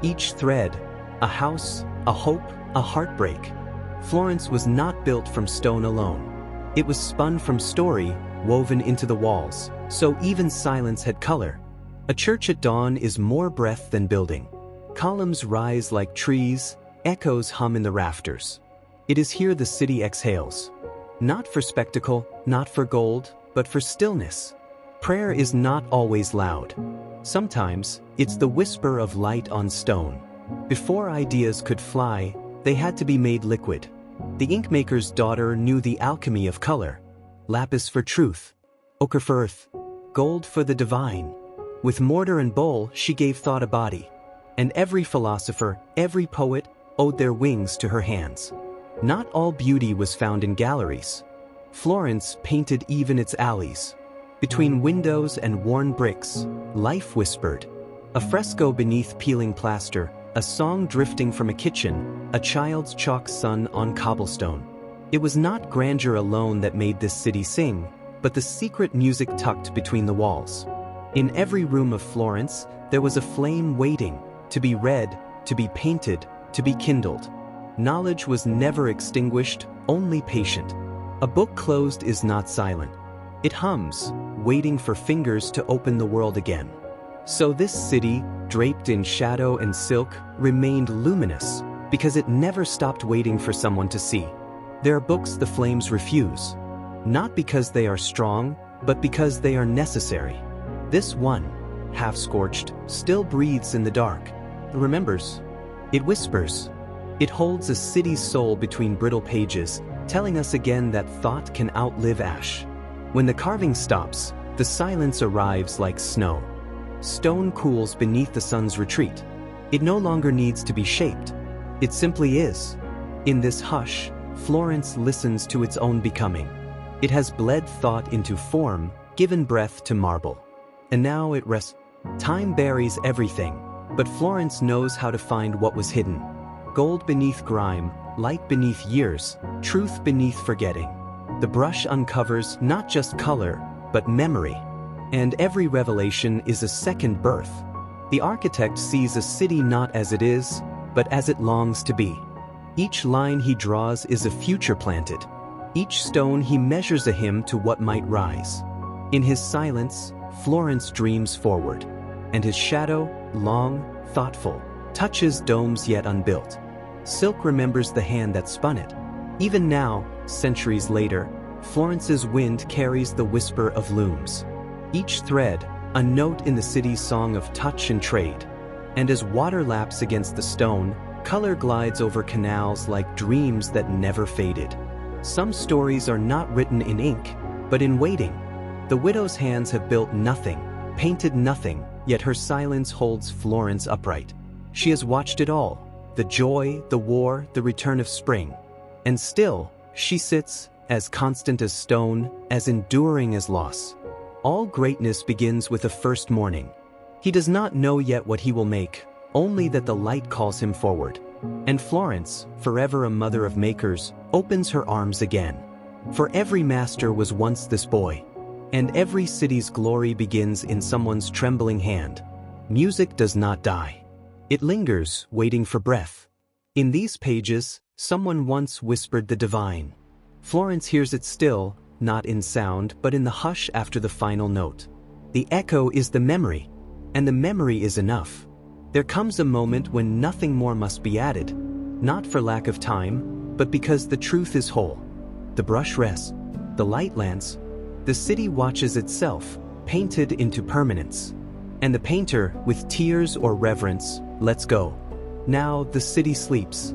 Each thread, a house, a hope, a heartbreak. Florence was not built from stone alone. It was spun from story, woven into the walls, so even silence had color. A church at dawn is more breath than building. Columns rise like trees, echoes hum in the rafters. It is here the city exhales. Not for spectacle, not for gold, but for stillness. Prayer is not always loud. Sometimes, it's the whisper of light on stone. Before ideas could fly, they had to be made liquid. The inkmaker's daughter knew the alchemy of color. Lapis for truth, ochre for earth, gold for the divine. With mortar and bowl, she gave thought a body. And every philosopher, every poet, owed their wings to her hands. Not all beauty was found in galleries. Florence painted even its alleys. Between windows and worn bricks, life whispered. A fresco beneath peeling plaster, a song drifting from a kitchen, a child's chalk sun on cobblestone. It was not grandeur alone that made this city sing, but the secret music tucked between the walls. In every room of Florence, there was a flame waiting, to be read, to be painted, to be kindled. Knowledge was never extinguished, only patient. A book closed is not silent. It hums, waiting for fingers to open the world again. So this city, draped in shadow and silk, remained luminous, because it never stopped waiting for someone to see. There are books the flames refuse. Not because they are strong, but because they are necessary. This one, half-scorched, still breathes in the dark. It remembers. It whispers. It holds a city's soul between brittle pages, telling us again that thought can outlive ash. When the carving stops, the silence arrives like snow. Stone cools beneath the sun's retreat. It no longer needs to be shaped. It simply is. In this hush, Florence listens to its own becoming. It has bled thought into form, given breath to marble. And now it rests. Time buries everything, but Florence knows how to find what was hidden. Gold beneath grime, light beneath years, truth beneath forgetting. The brush uncovers not just color, but memory. And every revelation is a second birth. The architect sees a city not as it is, but as it longs to be. Each line he draws is a future planted. Each stone he measures a hymn to what might rise. In his silence, Florence dreams forward, and his shadow, long, thoughtful, touches domes yet unbuilt. Silk remembers the hand that spun it. Even now, centuries later, Florence's wind carries the whisper of looms. Each thread, a note in the city's song of touch and trade. And as water laps against the stone, color glides over canals like dreams that never faded. Some stories are not written in ink, but in waiting. The widow's hands have built nothing, painted nothing, yet her silence holds Florence upright. She has watched it all, the joy, the war, the return of spring. And still, she sits, as constant as stone, as enduring as loss. All greatness begins with a first morning. He does not know yet what he will make, only that the light calls him forward. And Florence, forever a mother of makers, opens her arms again. For every master was once this boy. And every city's glory begins in someone's trembling hand. Music does not die. It lingers, waiting for breath. In these pages, Someone once whispered the divine. Florence hears it still, not in sound but in the hush after the final note. The echo is the memory, and the memory is enough. There comes a moment when nothing more must be added, not for lack of time, but because the truth is whole. The brush rests, the light lands, the city watches itself, painted into permanence. And the painter, with tears or reverence, lets go. Now the city sleeps,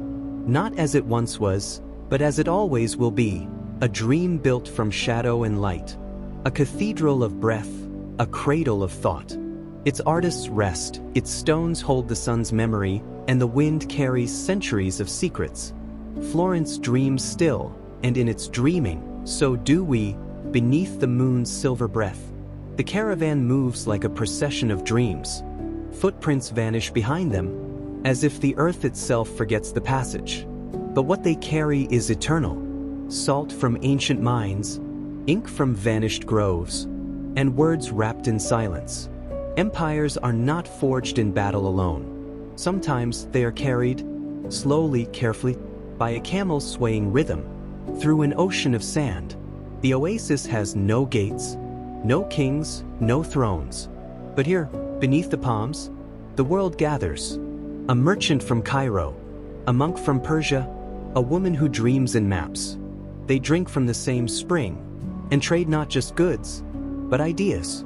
not as it once was, but as it always will be, a dream built from shadow and light, a cathedral of breath, a cradle of thought. Its artists rest, its stones hold the sun's memory, and the wind carries centuries of secrets. Florence dreams still, and in its dreaming, so do we, beneath the moon's silver breath. The caravan moves like a procession of dreams. Footprints vanish behind them, as if the earth itself forgets the passage. But what they carry is eternal. Salt from ancient mines, ink from vanished groves, and words wrapped in silence. Empires are not forged in battle alone. Sometimes they are carried, slowly, carefully, by a camel swaying rhythm, through an ocean of sand. The oasis has no gates, no kings, no thrones. But here, beneath the palms, the world gathers. A merchant from Cairo, a monk from Persia, a woman who dreams in maps. They drink from the same spring, and trade not just goods, but ideas.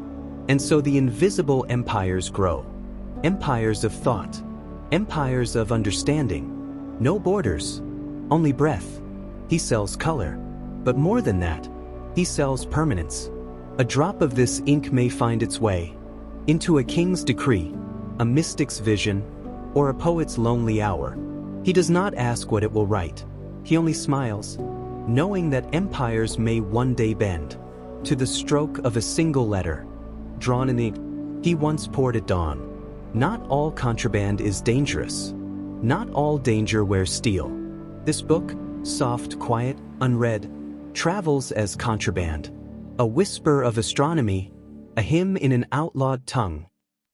And so the invisible empires grow. Empires of thought, empires of understanding. No borders, only breath. He sells color, but more than that, he sells permanence. A drop of this ink may find its way into a king's decree, a mystic's vision, or a poet's lonely hour. He does not ask what it will write. He only smiles, knowing that empires may one day bend to the stroke of a single letter, drawn in the ink he once poured at dawn. Not all contraband is dangerous. Not all danger wears steel. This book, soft, quiet, unread, travels as contraband. A whisper of astronomy, a hymn in an outlawed tongue,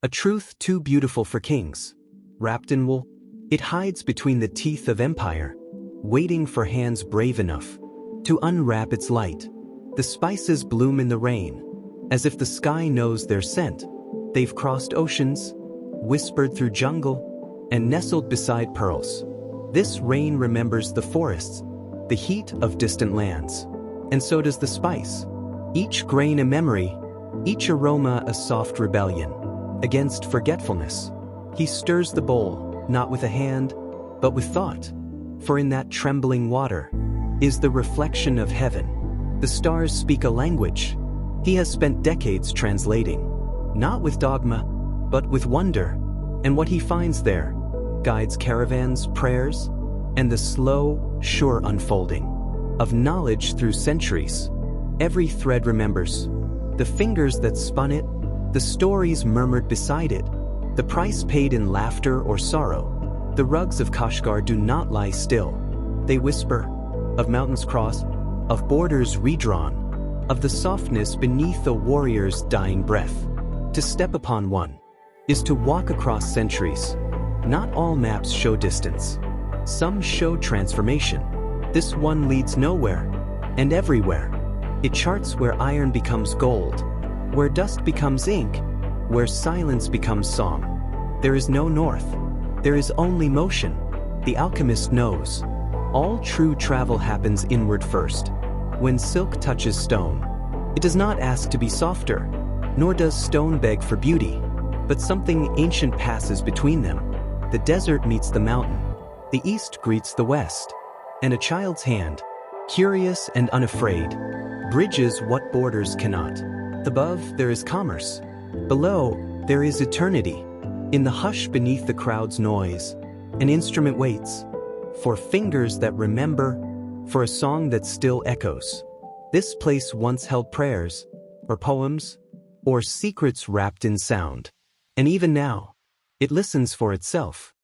a truth too beautiful for kings. Wrapped in wool, it hides between the teeth of empire, waiting for hands brave enough to unwrap its light. The spices bloom in the rain, as if the sky knows their scent. They've crossed oceans, whispered through jungle, and nestled beside pearls. This rain remembers the forests, the heat of distant lands. And so does the spice. Each grain a memory, each aroma a soft rebellion against forgetfulness. He stirs the bowl, not with a hand, but with thought. For in that trembling water is the reflection of heaven. The stars speak a language he has spent decades translating, not with dogma, but with wonder. And what he finds there guides caravans, prayers, and the slow, sure unfolding of knowledge through centuries. Every thread remembers the fingers that spun it, the stories murmured beside it, the price paid in laughter or sorrow. The rugs of Kashgar do not lie still. They whisper of mountains crossed, of borders redrawn, of the softness beneath a warrior's dying breath. To step upon one is to walk across centuries. Not all maps show distance. Some show transformation. This one leads nowhere and everywhere. It charts where iron becomes gold, where dust becomes ink, where silence becomes song. There is no north. There is only motion. The alchemist knows. All true travel happens inward first. When silk touches stone, it does not ask to be softer, nor does stone beg for beauty, but something ancient passes between them. The desert meets the mountain. The east greets the west. And a child's hand, curious and unafraid, bridges what borders cannot. Above, there is commerce. Below, there is eternity. In the hush beneath the crowd's noise, an instrument waits for fingers that remember, for a song that still echoes. This place once held prayers, or poems, or secrets wrapped in sound. And even now, it listens for itself.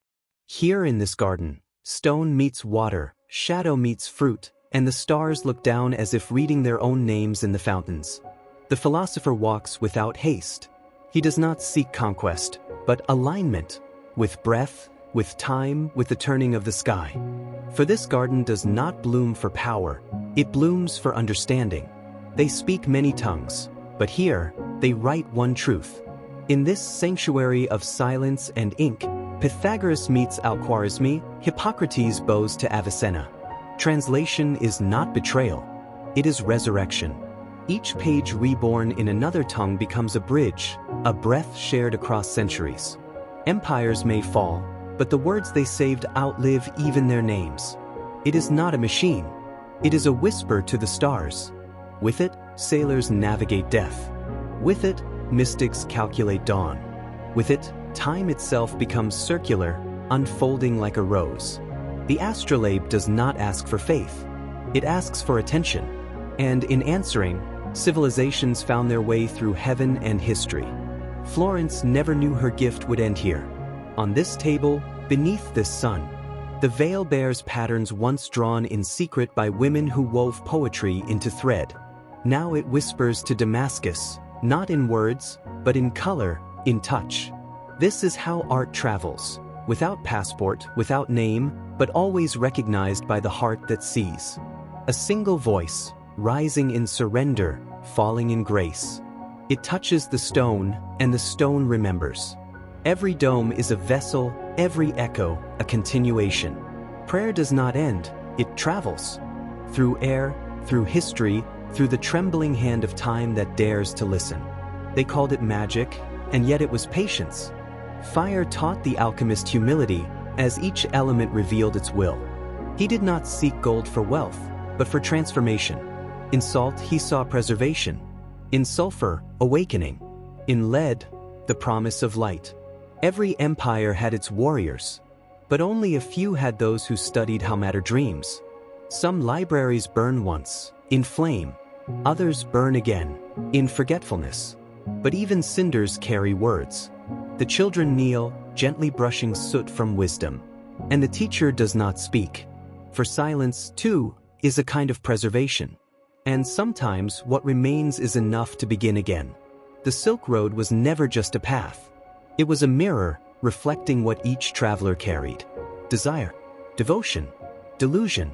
Here in this garden, stone meets water, shadow meets fruit, and the stars look down as if reading their own names in the fountains. The philosopher walks without haste. He does not seek conquest, but alignment, with breath, with time, with the turning of the sky. For this garden does not bloom for power, it blooms for understanding. They speak many tongues, but here, they write one truth. In this sanctuary of silence and ink, Pythagoras meets Al-Khwarizmi, Hippocrates bows to Avicenna. Translation is not betrayal, it is resurrection. Each page reborn in another tongue becomes a bridge, a breath shared across centuries. Empires may fall, but the words they saved outlive even their names. It is not a machine. It is a whisper to the stars. With it, sailors navigate death. With it, mystics calculate dawn. With it, time itself becomes circular, unfolding like a rose. The astrolabe does not ask for faith. It asks for attention. And in answering, civilizations found their way through heaven and history. Florence never knew her gift would end here. On this table, beneath this sun, the veil bears patterns once drawn in secret by women who wove poetry into thread. Now it whispers to Damascus, not in words, but in color, in touch. This is how art travels, without passport, without name, but always recognized by the heart that sees. A single voice, rising in surrender, falling in grace. It touches the stone, and the stone remembers. Every dome is a vessel, every echo, a continuation. Prayer does not end, it travels. Through air, through history, through the trembling hand of time that dares to listen. They called it magic, and yet it was patience. Fire taught the alchemist humility, as each element revealed its will. He did not seek gold for wealth, but for transformation. In salt he saw preservation. In sulfur, awakening. In lead, the promise of light. Every empire had its warriors, but only a few had those who studied how matter dreams. Some libraries burn once, in flame. Others burn again, in forgetfulness. But even cinders carry words. The children kneel, gently brushing soot from wisdom. And the teacher does not speak. For silence, too, is a kind of preservation. And sometimes what remains is enough to begin again. The Silk Road was never just a path. It was a mirror, reflecting what each traveler carried. Desire, devotion, delusion,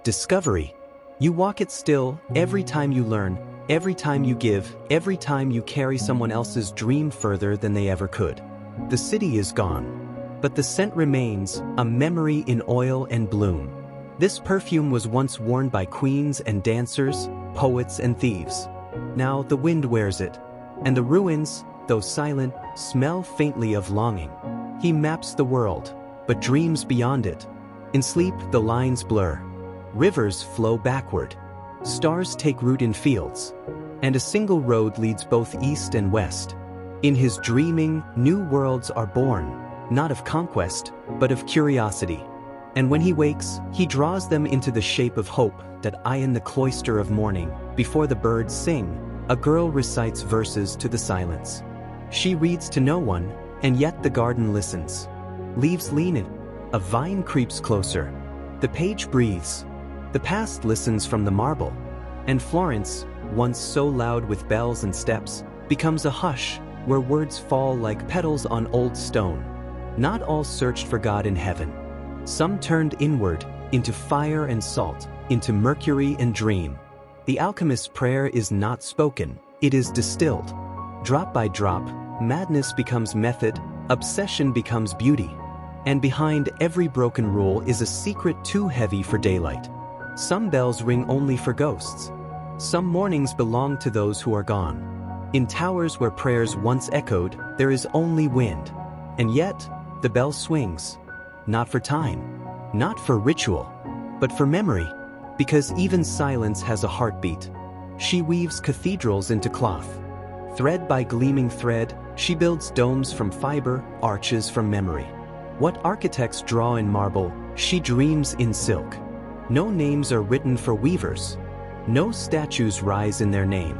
discovery. You walk it still, every time you learn, every time you give, every time you carry someone else's dream further than they ever could. The city is gone, but the scent remains, a memory in oil and bloom. This perfume was once worn by queens and dancers, poets and thieves. Now the wind wears it, and the ruins, though silent, smell faintly of longing. He maps the world, but dreams beyond it. In sleep, the lines blur. Rivers flow backward. Stars take root in fields. And a single road leads both east and west. In his dreaming, new worlds are born, not of conquest, but of curiosity. And when he wakes, he draws them into the shape of hope that in the cloister of morning, before the birds sing, a girl recites verses to the silence. She reads to no one, and yet the garden listens. Leaves lean in. A vine creeps closer. The page breathes. The past listens from the marble. And Florence, once so loud with bells and steps, becomes a hush, where words fall like petals on old stone. Not all searched for God in heaven. Some turned inward, into fire and salt, into mercury and dream. The alchemist's prayer is not spoken, it is distilled. Drop by drop, madness becomes method, obsession becomes beauty. And behind every broken rule is a secret too heavy for daylight. Some bells ring only for ghosts. Some mornings belong to those who are gone. In towers where prayers once echoed, there is only wind. And yet, the bell swings. Not for time, not for ritual, but for memory. Because even silence has a heartbeat. She weaves cathedrals into cloth. Thread by gleaming thread, she builds domes from fiber, arches from memory. What architects draw in marble, she dreams in silk. No names are written for weavers. No statues rise in their name.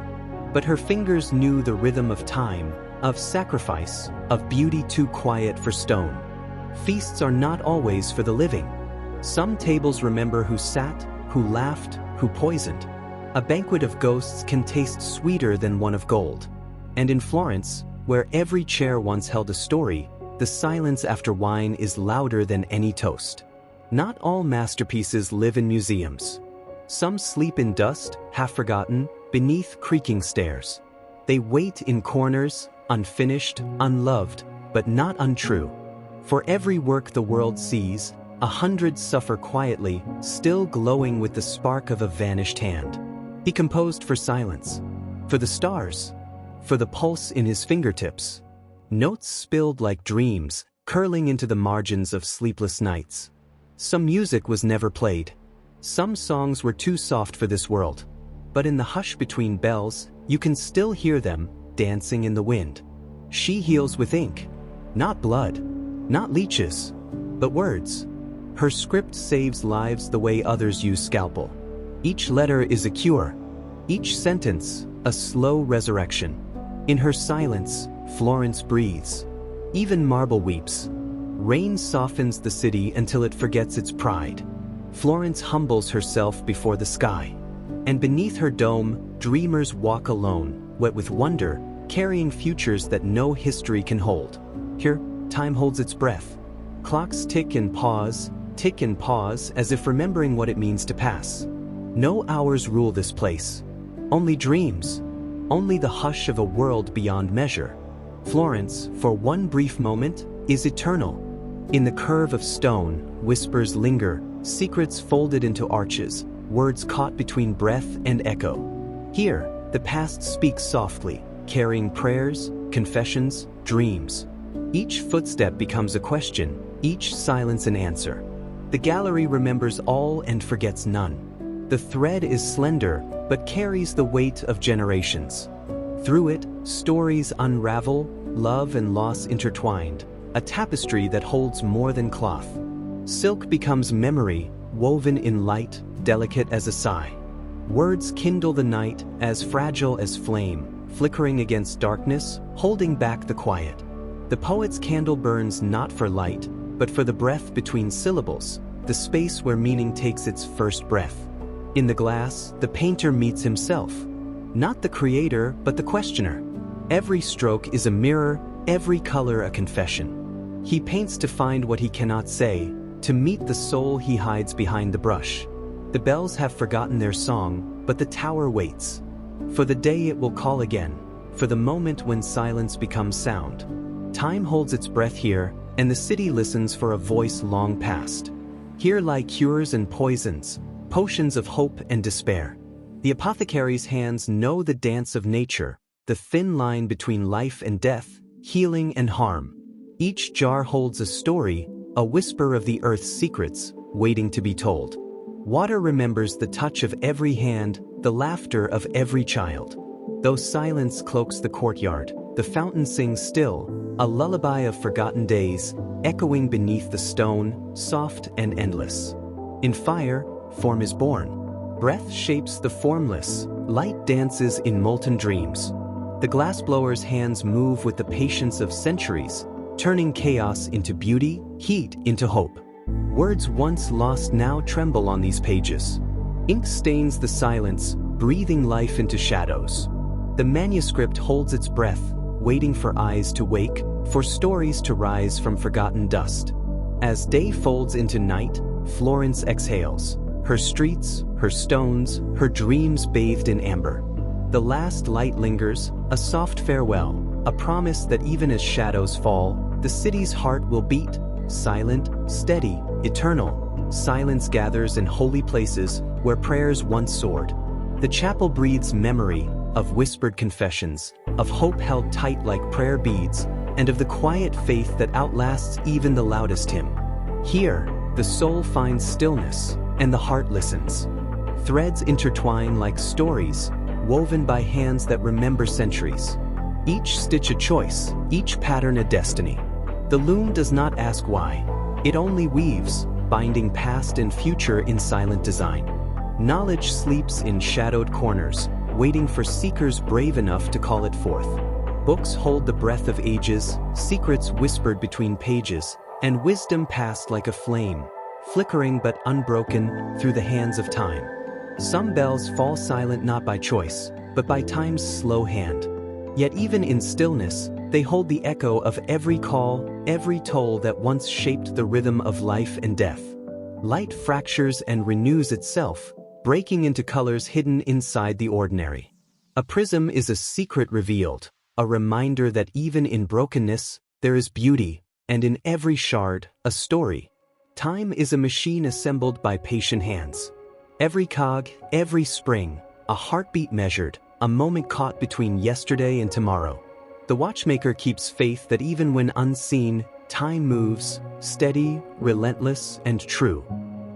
But her fingers knew the rhythm of time, of sacrifice, of beauty too quiet for stone. Feasts are not always for the living. Some tables remember who sat, who laughed, who poisoned. A banquet of ghosts can taste sweeter than one of gold. And in Florence, where every chair once held a story, the silence after wine is louder than any toast. Not all masterpieces live in museums. Some sleep in dust, half-forgotten, beneath creaking stairs. They wait in corners, unfinished, unloved, but not untrue. For every work the world sees, 100 suffer quietly, still glowing with the spark of a vanished hand. He composed for silence, for the stars, for the pulse in his fingertips. Notes spilled like dreams, curling into the margins of sleepless nights. Some music was never played. Some songs were too soft for this world. But in the hush between bells, you can still hear them, dancing in the wind. She heals with ink. Not blood. Not leeches. But words. Her script saves lives the way others use scalpel. Each letter is a cure. Each sentence, a slow resurrection. In her silence, Florence breathes. Even marble weeps. Rain softens the city until it forgets its pride. Florence humbles herself before the sky. And beneath her dome, dreamers walk alone, wet with wonder, carrying futures that no history can hold. Here, time holds its breath. Clocks tick and pause, as if remembering what it means to pass. No hours rule this place. Only dreams. Only the hush of a world beyond measure. Florence, for one brief moment, is eternal. In the curve of stone, whispers linger, secrets folded into arches, words caught between breath and echo. Here, the past speaks softly, carrying prayers, confessions, dreams. Each footstep becomes a question, each silence an answer. The gallery remembers all and forgets none. The thread is slender, but carries the weight of generations. Through it, stories unravel, love and loss intertwined, a tapestry that holds more than cloth. Silk becomes memory, woven in light, delicate as a sigh. Words kindle the night, as fragile as flame, flickering against darkness, holding back the quiet. The poet's candle burns not for light, but for the breath between syllables, the space where meaning takes its first breath. In the glass, the painter meets himself. Not the creator, but the questioner. Every stroke is a mirror, every color a confession. He paints to find what he cannot say, to meet the soul he hides behind the brush. The bells have forgotten their song, but the tower waits. For the day it will call again, for the moment when silence becomes sound. Time holds its breath here, and the city listens for a voice long past. Here lie cures and poisons, potions of hope and despair. The apothecary's hands know the dance of nature, the thin line between life and death, healing and harm. Each jar holds a story, a whisper of the earth's secrets, waiting to be told. Water remembers the touch of every hand, the laughter of every child. Though silence cloaks the courtyard, the fountain sings still, a lullaby of forgotten days, echoing beneath the stone, soft and endless. In fire, form is born. Breath shapes the formless, light dances in molten dreams. The glassblower's hands move with the patience of centuries, turning chaos into beauty, heat into hope. Words once lost now tremble on these pages. Ink stains the silence, breathing life into shadows. The manuscript holds its breath, waiting for eyes to wake, for stories to rise from forgotten dust. As day folds into night, Florence exhales. Her streets, her stones, her dreams bathed in amber. The last light lingers, a soft farewell, a promise that even as shadows fall, the city's heart will beat, silent, steady, eternal. Silence gathers in holy places where prayers once soared. The chapel breathes memory of whispered confessions, of hope held tight like prayer beads, and of the quiet faith that outlasts even the loudest hymn. Here, the soul finds stillness, and the heart listens. Threads intertwine like stories, woven by hands that remember centuries. Each stitch a choice, each pattern a destiny. The loom does not ask why. It only weaves, binding past and future in silent design. Knowledge sleeps in shadowed corners, waiting for seekers brave enough to call it forth. Books hold the breath of ages, secrets whispered between pages, and wisdom passed like a flame, flickering but unbroken through the hands of time. Some bells fall silent not by choice, but by time's slow hand. Yet even in stillness, they hold the echo of every call, every toll that once shaped the rhythm of life and death. Light fractures and renews itself, breaking into colors hidden inside the ordinary. A prism is a secret revealed, a reminder that even in brokenness, there is beauty, and in every shard, a story. Time is a machine assembled by patient hands. Every cog, every spring, a heartbeat measured, a moment caught between yesterday and tomorrow. The watchmaker keeps faith that even when unseen, time moves, steady, relentless, and true.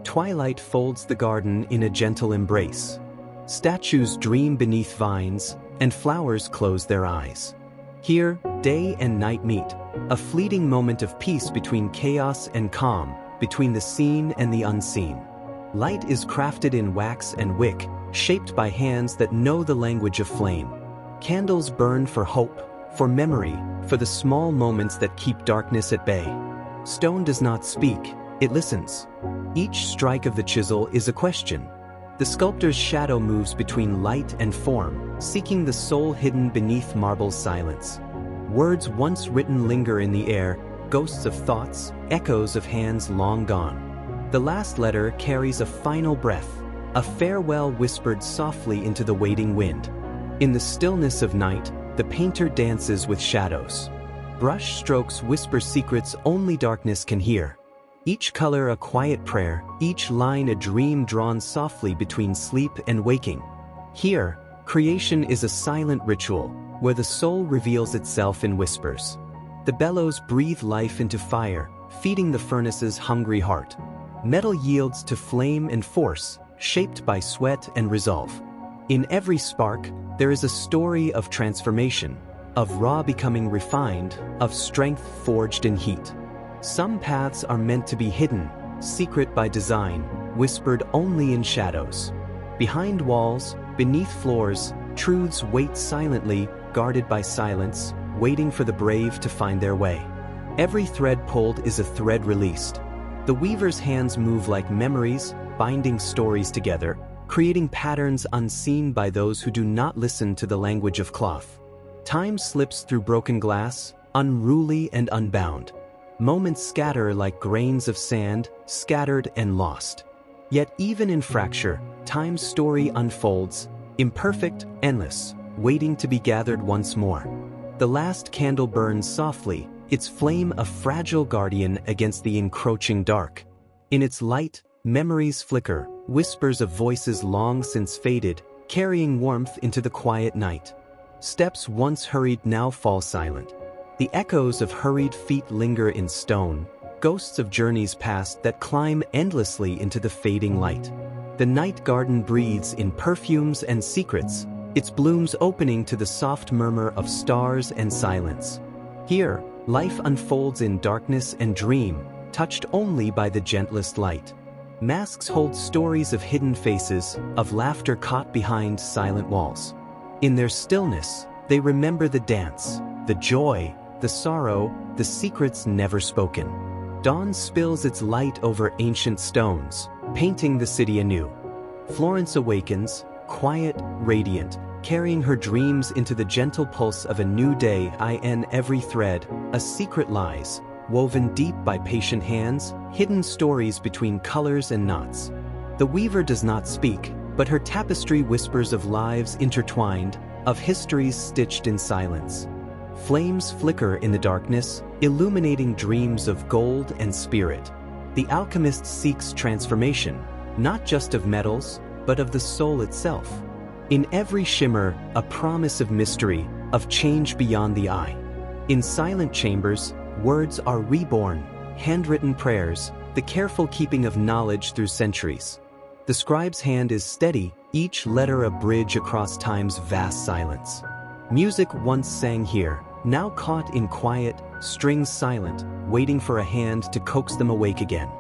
Twilight folds the garden in a gentle embrace. Statues dream beneath vines, and flowers close their eyes. Here, day and night meet, a fleeting moment of peace between chaos and calm, between the seen and the unseen. Light is crafted in wax and wick, shaped by hands that know the language of flame. Candles burn for hope, for memory, for the small moments that keep darkness at bay. Stone does not speak, it listens. Each strike of the chisel is a question. The sculptor's shadow moves between light and form, seeking the soul hidden beneath marble's silence. Words once written linger in the air, ghosts of thoughts, echoes of hands long gone. The last letter carries a final breath, a farewell whispered softly into the waiting wind. In the stillness of night, the painter dances with shadows. Brush strokes whisper secrets only darkness can hear. Each color a quiet prayer, each line a dream drawn softly between sleep and waking. Here, creation is a silent ritual, where the soul reveals itself in whispers. The bellows breathe life into fire, feeding the furnace's hungry heart. Metal yields to flame and force, shaped by sweat and resolve. In every spark, there is a story of transformation, of raw becoming refined, of strength forged in heat. Some paths are meant to be hidden, secret by design, whispered only in shadows. Behind walls, beneath floors, truths wait silently, guarded by silence, waiting for the brave to find their way. Every thread pulled is a thread released. The weaver's hands move like memories, binding stories together, creating patterns unseen by those who do not listen to the language of cloth. Time slips through broken glass, unruly and unbound. Moments scatter like grains of sand, scattered and lost. Yet even in fracture, time's story unfolds, imperfect, endless, waiting to be gathered once more. The last candle burns softly, its flame a fragile guardian against the encroaching dark. In its light, memories flicker, whispers of voices long since faded, carrying warmth into the quiet night. Steps once hurried now fall silent. The echoes of hurried feet linger in stone, ghosts of journeys past that climb endlessly into the fading light. The night garden breathes in perfumes and secrets, its blooms opening to the soft murmur of stars and silence. Here, life unfolds in darkness and dream, touched only by the gentlest light. Masks hold stories of hidden faces, of laughter caught behind silent walls. In their stillness, they remember the dance, the joy, the sorrow, the secrets never spoken. Dawn spills its light over ancient stones, painting the city anew. Florence awakens, quiet, radiant, carrying her dreams into the gentle pulse of a new day. In every thread, a secret lies, woven deep by patient hands, hidden stories between colors and knots. The weaver does not speak, but her tapestry whispers of lives intertwined, of histories stitched in silence. Flames flicker in the darkness, illuminating dreams of gold and spirit. The alchemist seeks transformation, not just of metals, but of the soul itself. In every shimmer, a promise of mystery, of change beyond the eye. In silent chambers, words are reborn, handwritten prayers, the careful keeping of knowledge through centuries. The scribe's hand is steady, each letter a bridge across time's vast silence. Music once sang here, now caught in quiet, strings silent, waiting for a hand to coax them awake again.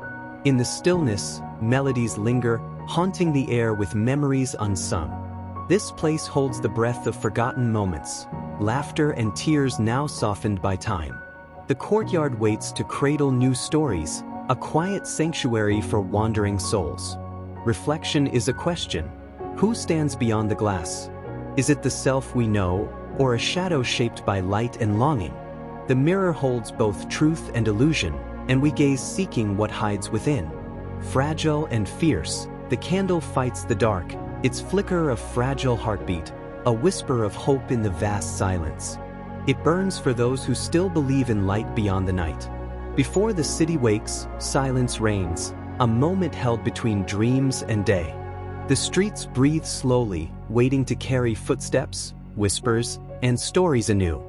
In the stillness, melodies linger, haunting the air with memories unsung. This place holds the breath of forgotten moments, laughter and tears now softened by time. The courtyard waits to cradle new stories, a quiet sanctuary for wandering souls. Reflection is a question. Who stands beyond the glass? Is it the self we know, or a shadow shaped by light and longing? The mirror holds both truth and illusion, and we gaze seeking what hides within. fragile and fierce, the candle fights the dark, its flicker of fragile heartbeat, a whisper of hope in the vast silence. It burns for those who still believe in light beyond the night. Before the city wakes, silence reigns, a moment held between dreams and day. The streets breathe slowly, waiting to carry footsteps, whispers, and stories anew.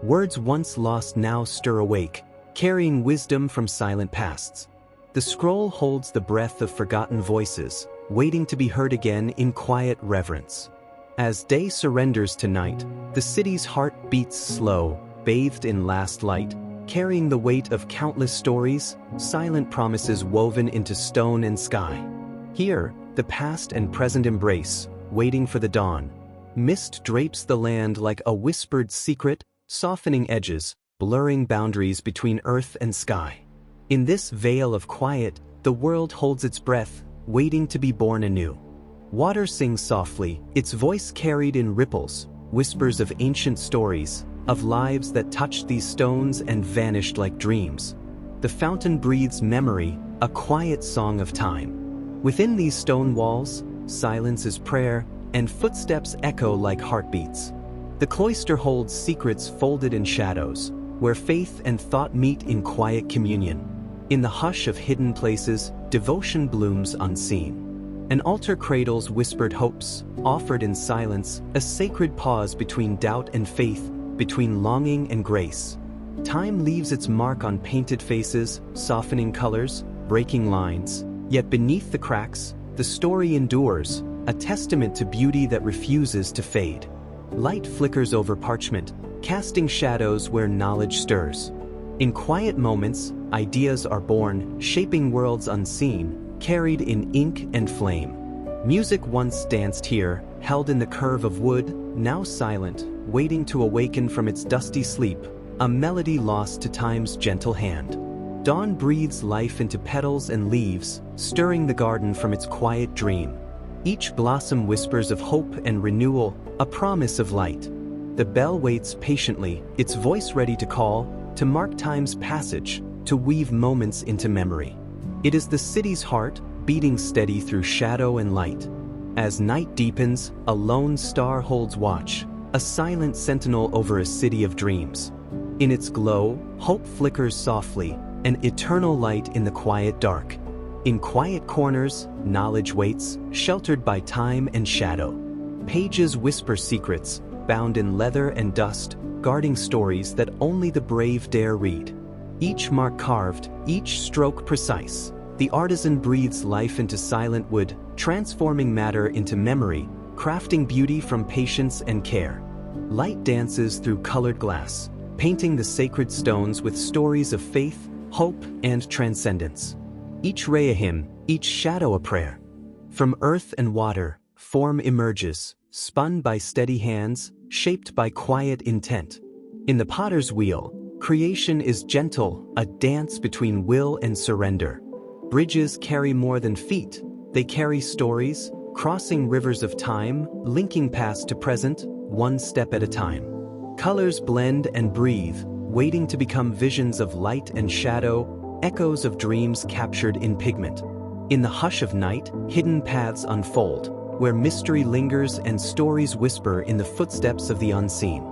Words once lost now stir awake, carrying wisdom from silent pasts. The scroll holds the breath of forgotten voices, waiting to be heard again in quiet reverence. As day surrenders to night, the city's heart beats slow, bathed in last light, carrying the weight of countless stories, silent promises woven into stone and sky. Here, the past and present embrace, waiting for the dawn. Mist drapes the land like a whispered secret, softening edges, blurring boundaries between earth and sky. In this veil of quiet, the world holds its breath, waiting to be born anew. Water sings softly, its voice carried in ripples, whispers of ancient stories, of lives that touched these stones and vanished like dreams. The fountain breathes memory, a quiet song of time. Within these stone walls, silence is prayer, and footsteps echo like heartbeats. The cloister holds secrets folded in shadows, where faith and thought meet in quiet communion. In the hush of hidden places, devotion blooms unseen. An altar cradles whispered hopes, offered in silence, a sacred pause between doubt and faith, between longing and grace. Time leaves its mark on painted faces, softening colors, breaking lines. Yet beneath the cracks, the story endures, a testament to beauty that refuses to fade. Light flickers over parchment, casting shadows where knowledge stirs. In quiet moments, ideas are born, shaping worlds unseen, carried in ink and flame. Music once danced here, held in the curve of wood, now silent, waiting to awaken from its dusty sleep, a melody lost to time's gentle hand. Dawn breathes life into petals and leaves, stirring the garden from its quiet dream. Each blossom whispers of hope and renewal, a promise of light. The bell waits patiently, its voice ready to call, to mark time's passage, to weave moments into memory. It is the city's heart, beating steady through shadow and light. As night deepens, a lone star holds watch, a silent sentinel over a city of dreams. In its glow, hope flickers softly, an eternal light in the quiet dark. In quiet corners, knowledge waits, sheltered by time and shadow. Pages whisper secrets, bound in leather and dust, guarding stories that only the brave dare read. Each mark carved, each stroke precise. The artisan breathes life into silent wood, transforming matter into memory, crafting beauty from patience and care. Light dances through colored glass, painting the sacred stones with stories of faith, hope, and transcendence. Each ray a hymn, each shadow a prayer. From earth and water, form emerges, spun by steady hands, shaped by quiet intent. In the potter's wheel, creation is gentle, a dance between will and surrender. Bridges carry more than feet, they carry stories, crossing rivers of time, linking past to present, one step at a time. Colors blend and breathe, waiting to become visions of light and shadow, echoes of dreams captured in pigment. In the hush of night, hidden paths unfold, where mystery lingers and stories whisper in the footsteps of the unseen.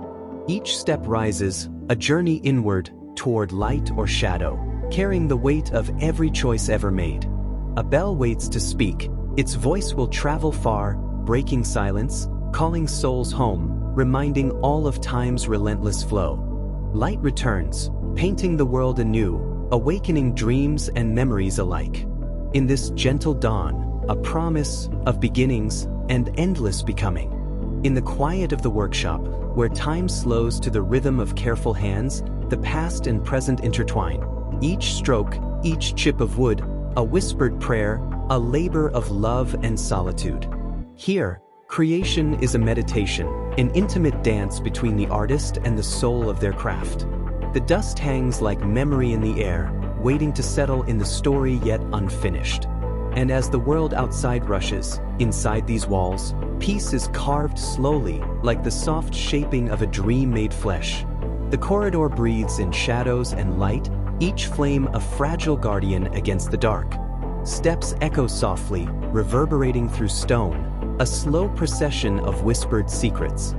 Each step rises, a journey inward, toward light or shadow, carrying the weight of every choice ever made. A bell waits to speak, its voice will travel far, breaking silence, calling souls home, reminding all of time's relentless flow. Light returns, painting the world anew, awakening dreams and memories alike. In this gentle dawn, a promise of beginnings and endless becoming. In the quiet of the workshop, where time slows to the rhythm of careful hands, the past and present intertwine. Each stroke, each chip of wood, a whispered prayer, a labor of love and solitude. Here, creation is a meditation, an intimate dance between the artist and the soul of their craft. The dust hangs like memory in the air, waiting to settle in the story yet unfinished. And as the world outside rushes, inside these walls, peace is carved slowly, like the soft shaping of a dream made flesh. The corridor breathes in shadows and light, each flame a fragile guardian against the dark. Steps echo softly, reverberating through stone, a slow procession of whispered secrets.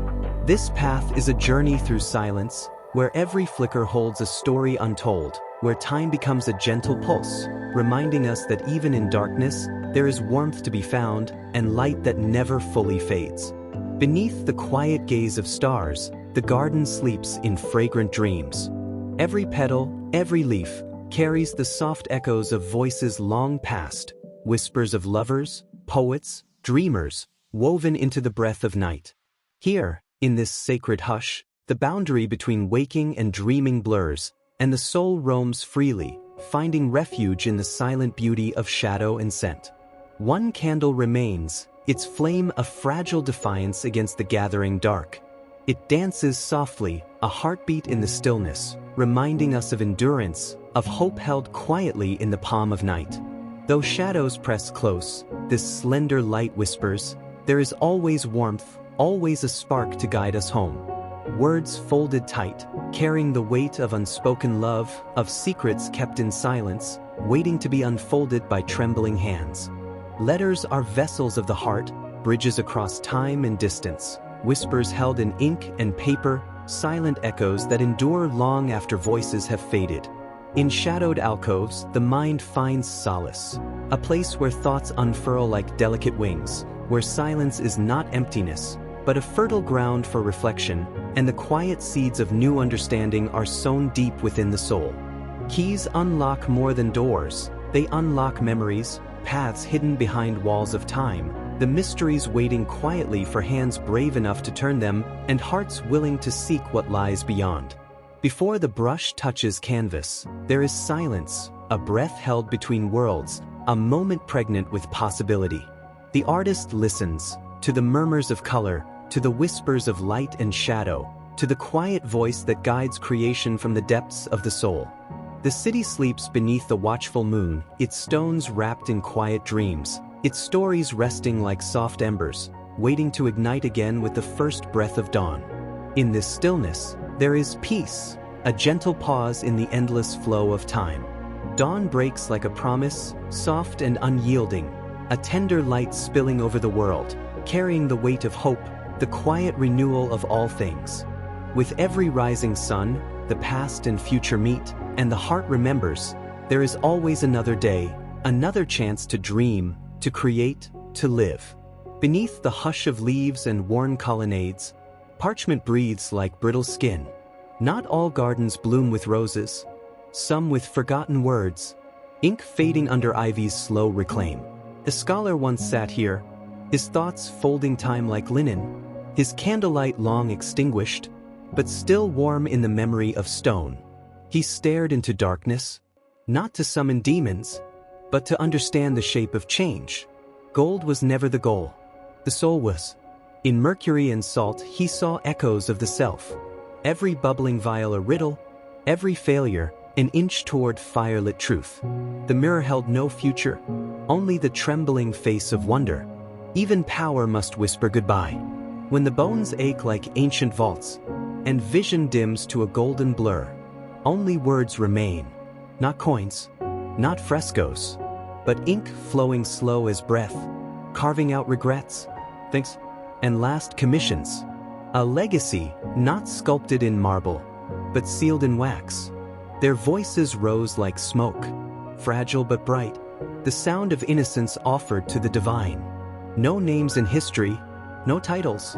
This path is a journey through silence, where every flicker holds a story untold, where time becomes a gentle pulse, reminding us that even in darkness, there is warmth to be found and light that never fully fades. Beneath the quiet gaze of stars, the garden sleeps in fragrant dreams. Every petal, every leaf, carries the soft echoes of voices long past, whispers of lovers, poets, dreamers, woven into the breath of night. Here, in this sacred hush, the boundary between waking and dreaming blurs, and the soul roams freely, finding refuge in the silent beauty of shadow and scent. One candle remains, its flame a fragile defiance against the gathering dark. It dances softly, a heartbeat in the stillness, reminding us of endurance, of hope held quietly in the palm of night. Though shadows press close, this slender light whispers, there is always warmth, always a spark to guide us home. Words folded tight, carrying the weight of unspoken love, of secrets kept in silence, waiting to be unfolded by trembling hands. Letters are vessels of the heart, bridges across time and distance, whispers held in ink and paper, silent echoes that endure long after voices have faded. In shadowed alcoves, the mind finds solace, a place where thoughts unfurl like delicate wings, where silence is not emptiness, but a fertile ground for reflection, and the quiet seeds of new understanding are sown deep within the soul. Keys unlock more than doors, they unlock memories, paths hidden behind walls of time, the mysteries waiting quietly for hands brave enough to turn them, and hearts willing to seek what lies beyond. Before the brush touches canvas, there is silence, a breath held between worlds, a moment pregnant with possibility. The artist listens, to the murmurs of color, to the whispers of light and shadow, to the quiet voice that guides creation from the depths of the soul. The city sleeps beneath the watchful moon, its stones wrapped in quiet dreams, its stories resting like soft embers, waiting to ignite again with the first breath of dawn. In this stillness, there is peace, a gentle pause in the endless flow of time. Dawn breaks like a promise, soft and unyielding, a tender light spilling over the world, carrying the weight of hope, the quiet renewal of all things. With every rising sun, the past and future meet, and the heart remembers, there is always another day, another chance to dream, to create, to live. Beneath the hush of leaves and worn colonnades, parchment breathes like brittle skin. Not all gardens bloom with roses, some with forgotten words, ink fading under ivy's slow reclaim. A scholar once sat here, his thoughts folding time like linen, his candlelight long extinguished, but still warm in the memory of stone. He stared into darkness, not to summon demons, but to understand the shape of change. Gold was never the goal. The soul was. In mercury and salt he saw echoes of the self. Every bubbling vial a riddle, every failure an inch toward firelit truth. The mirror held no future, only the trembling face of wonder. Even power must whisper goodbye. When the bones ache like ancient vaults, and vision dims to a golden blur, only words remain. Not coins, not frescoes, but ink flowing slow as breath, carving out regrets, thanks, and last commissions. A legacy not sculpted in marble, but sealed in wax. Their voices rose like smoke, fragile but bright, the sound of innocence offered to the divine. No names in history, no titles,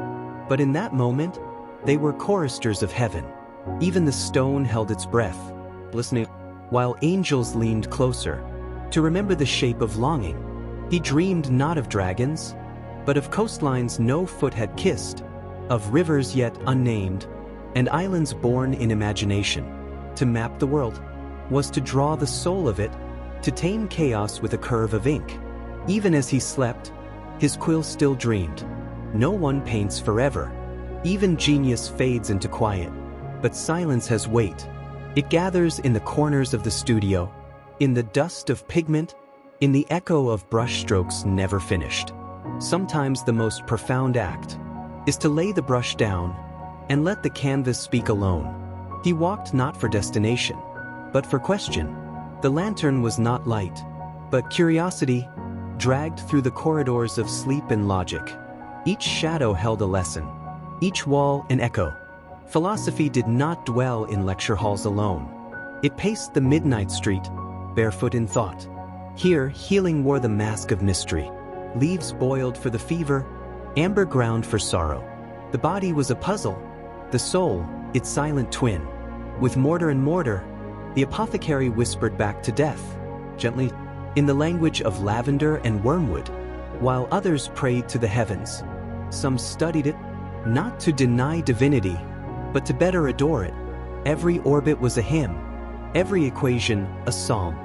but in that moment, they were choristers of heaven. Even the stone held its breath, listening, while angels leaned closer, to remember the shape of longing. He dreamed not of dragons, but of coastlines no foot had kissed, of rivers yet unnamed, and islands born in imagination. To map the world was to draw the soul of it, to tame chaos with a curve of ink. Even as he slept, his quill still dreamed. No one paints forever. Even genius fades into quiet, but silence has weight. It gathers in the corners of the studio, in the dust of pigment, in the echo of brushstrokes never finished. Sometimes the most profound act is to lay the brush down and let the canvas speak alone. He walked not for destination, but for question. The lantern was not light. but curiosity dragged through the corridors of sleep and logic. Each shadow held a lesson, each wall an echo. Philosophy did not dwell in lecture halls alone. It paced the midnight street, barefoot in thought. Here, healing wore the mask of mystery. Leaves boiled for the fever, amber ground for sorrow. The body was a puzzle, the soul, its silent twin. With mortar and mortar, the apothecary whispered back to death, gently, in the language of lavender and wormwood, while others prayed to the heavens. Some studied it, not to deny divinity, but to better adore it. Every orbit was a hymn, every equation a psalm.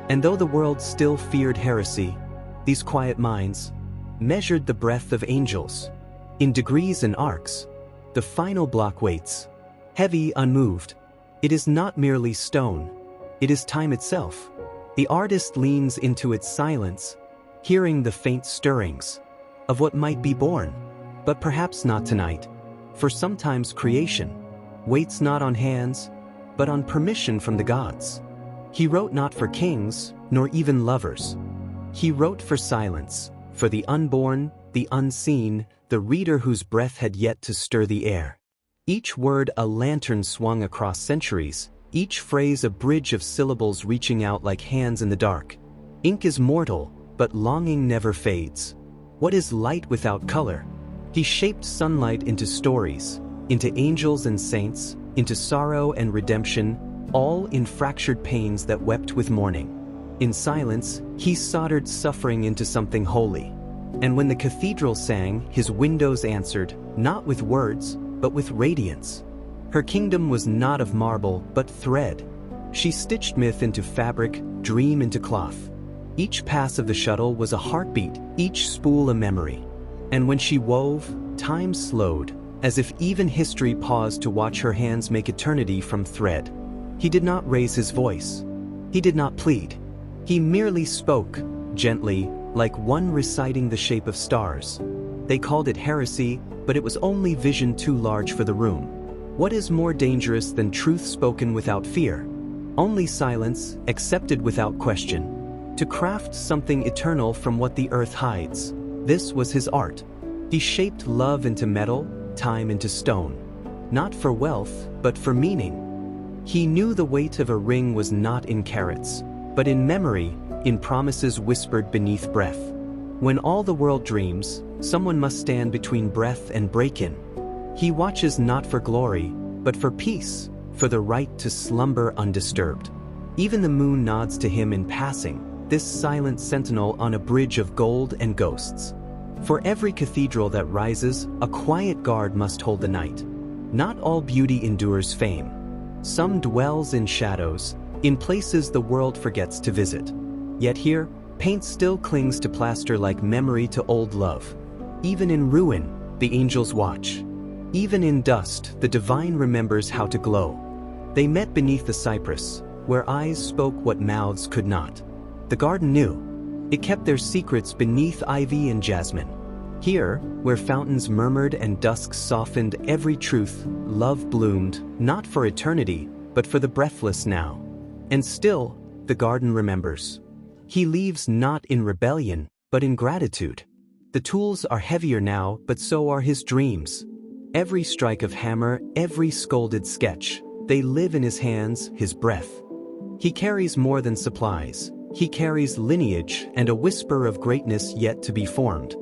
And though the world still feared heresy, these quiet minds measured the breath of angels. In degrees and arcs, the final block waits, heavy, unmoved. It is not merely stone, it is time itself. The artist leans into its silence, hearing the faint stirrings of what might be born, but perhaps not tonight. For sometimes creation waits not on hands, but on permission from the gods. He wrote not for kings, nor even lovers. He wrote for silence, for the unborn, the unseen, the reader whose breath had yet to stir the air. Each word a lantern swung across centuries, each phrase a bridge of syllables reaching out like hands in the dark. Ink is mortal, but longing never fades. What is light without color? He shaped sunlight into stories, into angels and saints, into sorrow and redemption, all in fractured panes that wept with mourning. In silence, he soldered suffering into something holy. And when the cathedral sang, his windows answered, not with words, but with radiance. Her kingdom was not of marble, but thread. She stitched myth into fabric, dream into cloth. Each pass of the shuttle was a heartbeat, each spool a memory. And when she wove, time slowed, as if even history paused to watch her hands make eternity from thread. He did not raise his voice. He did not plead. He merely spoke, gently, like one reciting the shape of stars. They called it heresy, but it was only vision too large for the room. What is more dangerous than truth spoken without fear? Only silence, accepted without question. To craft something eternal from what the earth hides. This was his art. He shaped love into metal, time into stone. Not for wealth, but for meaning. He knew the weight of a ring was not in carats, but in memory, in promises whispered beneath breath. When all the world dreams, someone must stand between breath and break-in. He watches not for glory, but for peace, for the right to slumber undisturbed. Even the moon nods to him in passing, this silent sentinel on a bridge of gold and ghosts. For every cathedral that rises, a quiet guard must hold the night. Not all beauty endures fame. Some dwells in shadows, in places the world forgets to visit. Yet here, paint still clings to plaster like memory to old love. Even in ruin, the angels watch. Even in dust, the divine remembers how to glow. They met beneath the cypress, where eyes spoke what mouths could not. The garden knew. It kept their secrets beneath ivy and jasmine. Here, where fountains murmured and dusk softened every truth, love bloomed, not for eternity, but for the breathless now. And still, the garden remembers. He leaves not in rebellion, but in gratitude. The tools are heavier now, but so are his dreams. Every strike of hammer, every scolded sketch, they live in his hands, his breath. He carries more than supplies. He carries lineage and a whisper of greatness yet to be formed.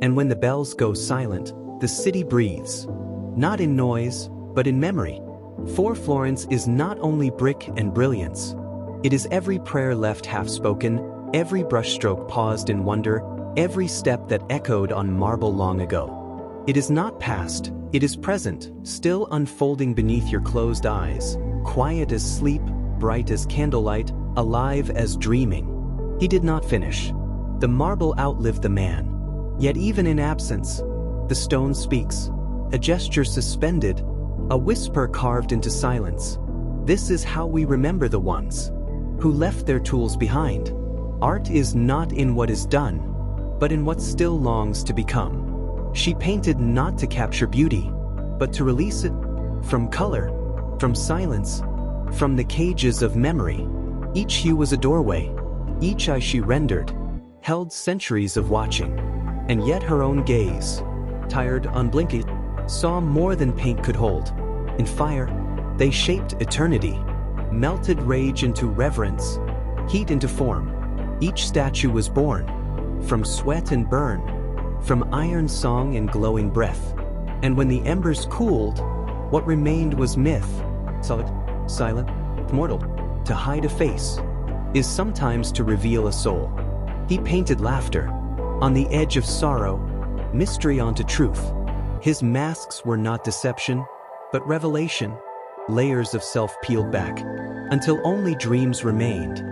And when the bells go silent, the city breathes. Not in noise, but in memory. For Florence is not only brick and brilliance. It is every prayer left half-spoken, every brushstroke paused in wonder, every step that echoed on marble long ago. It is not past, it is present, still unfolding beneath your closed eyes, quiet as sleep, bright as candlelight, alive as dreaming. He did not finish. The marble outlived the man. Yet even in absence, the stone speaks, a gesture suspended, a whisper carved into silence. This is how we remember the ones who left their tools behind. Art is not in what is done, but in what still longs to become. She painted not to capture beauty, but to release it from color, from silence, from the cages of memory. Each hue was a doorway, Each eye she rendered held centuries of watching, and yet her own gaze, tired, unblinking, saw more than paint could hold. In fire, they shaped eternity, melted rage into reverence, heat into form. Each statue was born from sweat and burn, from iron song and glowing breath. And when the embers cooled, what remained was myth. Solid, silent, mortal. To hide a face is sometimes to reveal a soul. He painted laughter on the edge of sorrow, mystery onto truth. His masks were not deception, but revelation. Layers of self peeled back, until only dreams remained.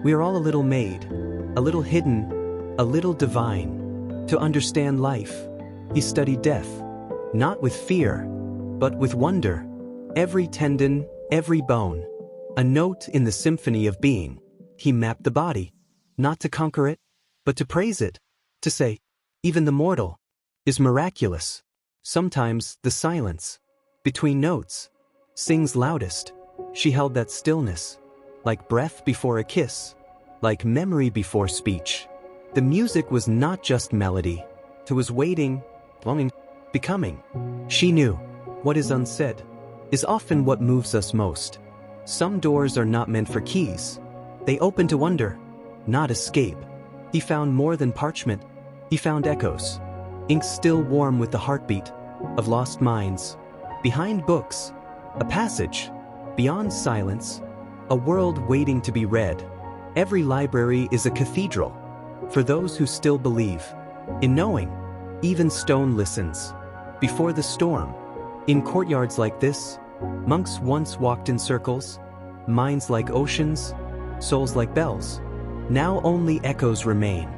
We are all a little made, a little hidden, a little divine. To understand life, he studied death, not with fear, but with wonder. Every tendon, every bone, a note in the symphony of being. He mapped the body, not to conquer it, but to praise it, to say, even the mortal is miraculous. Sometimes the silence between notes sings loudest. She held that stillness, like breath before a kiss, like memory before speech. The music was not just melody, it was waiting, longing, becoming. She knew what is unsaid is often what moves us most. Some doors are not meant for keys. They open to wonder, not escape. He found more than parchment. He found echoes, ink still warm with the heartbeat of lost minds. Behind books, a passage, beyond silence, a world waiting to be read. Every library is a cathedral for those who still believe in knowing. Even stone listens before the storm. In courtyards like this, monks once walked in circles, minds like oceans, souls like bells. Now only echoes remain,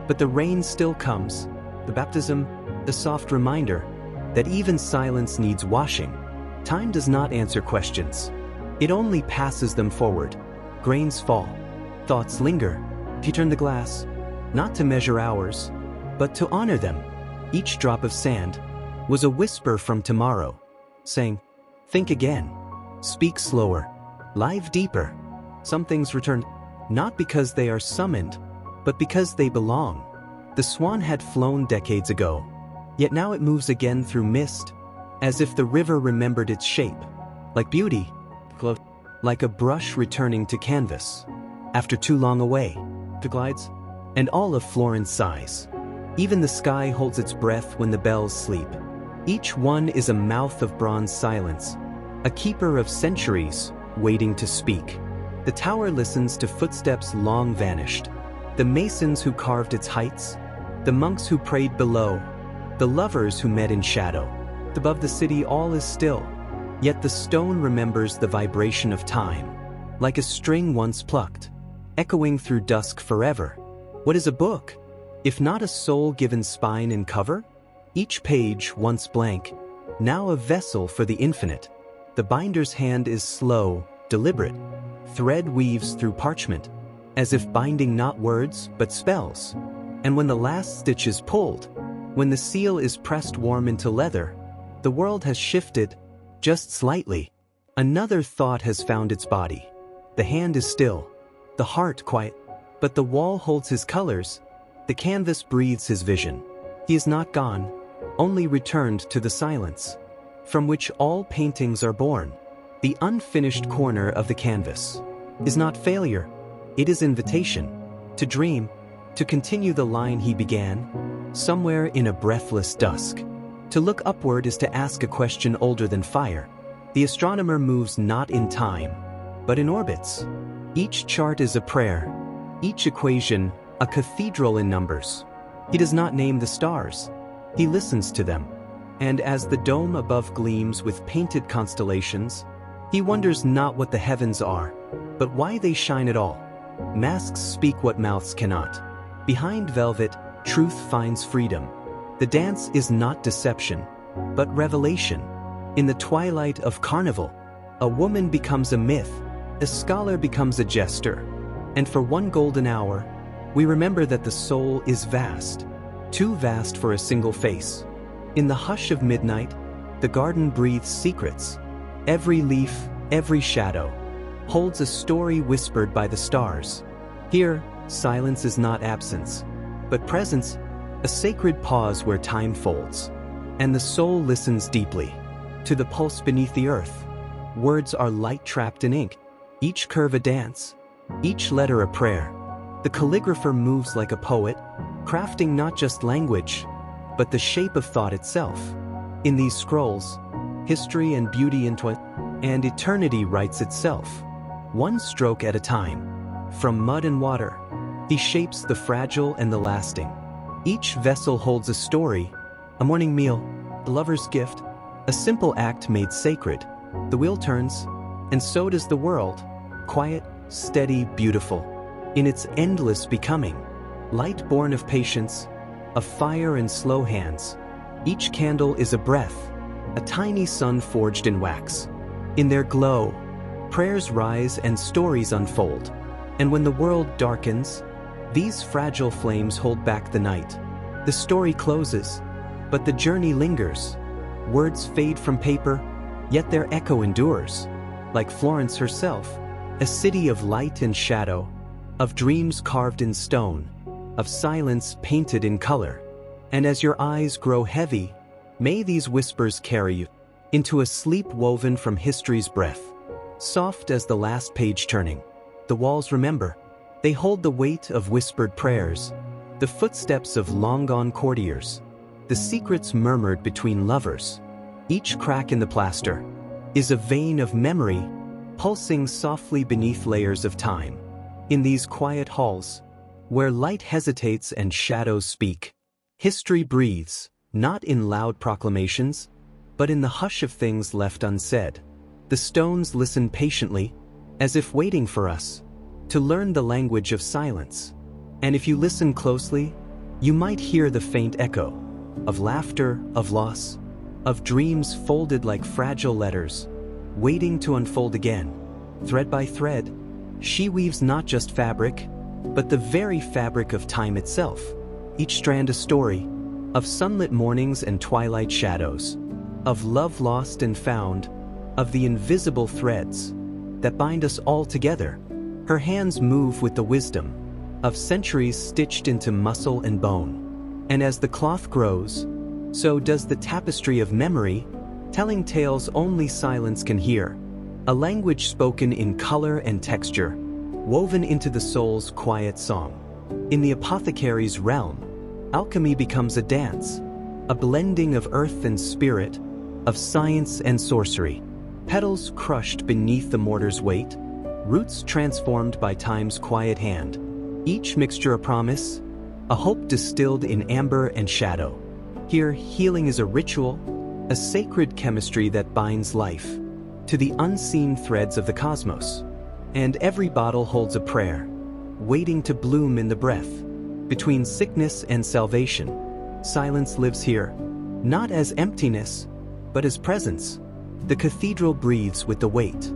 but the rain still comes, the baptism, the soft reminder that even silence needs washing. Time does not answer questions. It only passes them forward. Grains fall, thoughts linger. If you turn the glass, not to measure hours, but to honor them. Each drop of sand was a whisper from tomorrow, saying, think again, speak slower, live deeper. Some things return, not because they are summoned, but because they belong. The swan had flown decades ago, yet now it moves again through mist, as if the river remembered its shape, like beauty, like a brush returning to canvas, after too long away. It glides, and all of Florence sighs. Even the sky holds its breath when the bells sleep. Each one is a mouth of bronze silence, a keeper of centuries waiting to speak. The tower listens to footsteps long vanished, the masons who carved its heights, the monks who prayed below, the lovers who met in shadow. Above the city all is still, yet the stone remembers the vibration of time, like a string once plucked, echoing through dusk forever. What is a book, if not a soul given spine and cover? Each page, once blank, now a vessel for the infinite. The binder's hand is slow, deliberate. Thread weaves through parchment, as if binding not words but spells. And when the last stitch is pulled, when the seal is pressed warm into leather, the world has shifted, just slightly. Another thought has found its body. The hand is still, the heart quiet, but the wall holds his colors, the canvas breathes his vision. He is not gone, only returned to the silence, from which all paintings are born. The unfinished corner of the canvas is not failure, it is invitation to dream, to continue the line he began, somewhere in a breathless dusk. To look upward is to ask a question older than fire. The astronomer moves not in time, but in orbits. Each chart is a prayer, each equation a cathedral in numbers. He does not name the stars, he listens to them. And as the dome above gleams with painted constellations, he wonders not what the heavens are, but why they shine at all. Masks speak what mouths cannot. Behind velvet, truth finds freedom. The dance is not deception, but revelation. In the twilight of carnival, a woman becomes a myth, a scholar becomes a jester. And for one golden hour, we remember that the soul is vast, too vast for a single face. In the hush of midnight, the garden breathes secrets. Every leaf, every shadow, holds a story whispered by the stars. Here, silence is not absence, but presence, a sacred pause where time folds, and the soul listens deeply to the pulse beneath the earth. Words are light trapped in ink, each curve a dance, each letter a prayer. The calligrapher moves like a poet, crafting not just language, but the shape of thought itself. In these scrolls, history and beauty entwine, and eternity writes itself, one stroke at a time. From mud and water, he shapes the fragile and the lasting. Each vessel holds a story, a morning meal, a lover's gift, a simple act made sacred. The wheel turns, and so does the world, quiet, steady, beautiful, in its endless becoming. Light born of patience, of fire and slow hands. Each candle is a breath, a tiny sun forged in wax. In their glow, prayers rise and stories unfold. And when the world darkens, these fragile flames hold back the night. The story closes, but the journey lingers. Words fade from paper, yet their echo endures. Like Florence herself, a city of light and shadow, of dreams carved in stone, of silence painted in color. And as your eyes grow heavy, may these whispers carry you into a sleep woven from history's breath. Soft as the last page turning, the walls remember. They hold the weight of whispered prayers, the footsteps of long-gone courtiers, the secrets murmured between lovers. Each crack in the plaster is a vein of memory, pulsing softly beneath layers of time. In these quiet halls, where light hesitates and shadows speak, history breathes, not in loud proclamations, but in the hush of things left unsaid. The stones listen patiently, as if waiting for us to learn the language of silence. And if you listen closely, you might hear the faint echo of laughter, of loss, of dreams folded like fragile letters, waiting to unfold again. Thread by thread, she weaves not just fabric, but the very fabric of time itself. Each strand a story, of sunlit mornings and twilight shadows, of love lost and found, of the invisible threads that bind us all together. Her hands move with the wisdom of centuries stitched into muscle and bone. And as the cloth grows, so does the tapestry of memory, telling tales only silence can hear. A language spoken in color and texture, woven into the soul's quiet song. In the apothecary's realm, alchemy becomes a dance, a blending of earth and spirit, of science and sorcery. Petals crushed beneath the mortar's weight, roots transformed by time's quiet hand. Each mixture a promise, a hope distilled in amber and shadow. Here, healing is a ritual, a sacred chemistry that binds life to the unseen threads of the cosmos. And every bottle holds a prayer, waiting to bloom in the breath. Between sickness and salvation, silence lives here, not as emptiness, but as presence. The cathedral breathes with the weight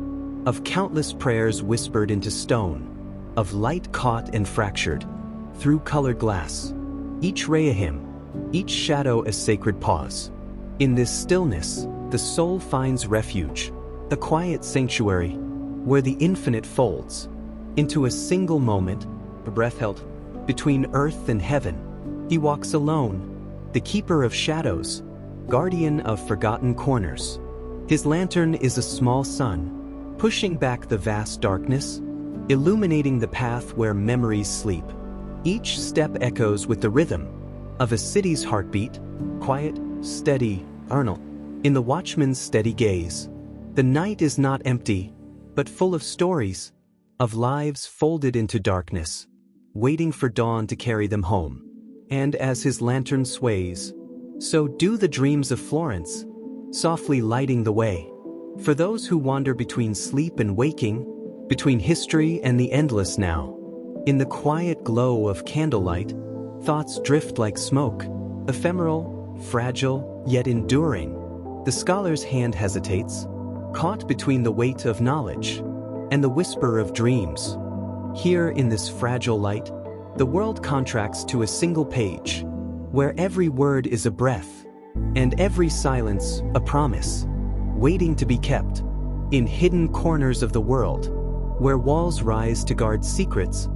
of countless prayers whispered into stone, of light caught and fractured through colored glass. Each ray a hymn, each shadow a sacred pause. In this stillness, the soul finds refuge, a quiet sanctuary where the infinite folds into a single moment, a breath held between earth and heaven. He walks alone, the keeper of shadows, guardian of forgotten corners. His lantern is a small sun, pushing back the vast darkness, illuminating the path where memories sleep. Each step echoes with the rhythm of a city's heartbeat, quiet, steady, eternal. In the watchman's steady gaze, the night is not empty, but full of stories, of lives folded into darkness, waiting for dawn to carry them home. And as his lantern sways, so do the dreams of Florence, softly lighting the way. For those who wander between sleep and waking, between history and the endless now. In the quiet glow of candlelight, thoughts drift like smoke, ephemeral, fragile, yet enduring. The scholar's hand hesitates, caught between the weight of knowledge and the whisper of dreams. Here in this fragile light, the world contracts to a single page, where every word is a breath, and every silence a promise, waiting to be kept. In hidden corners of the world, where walls rise to guard secrets,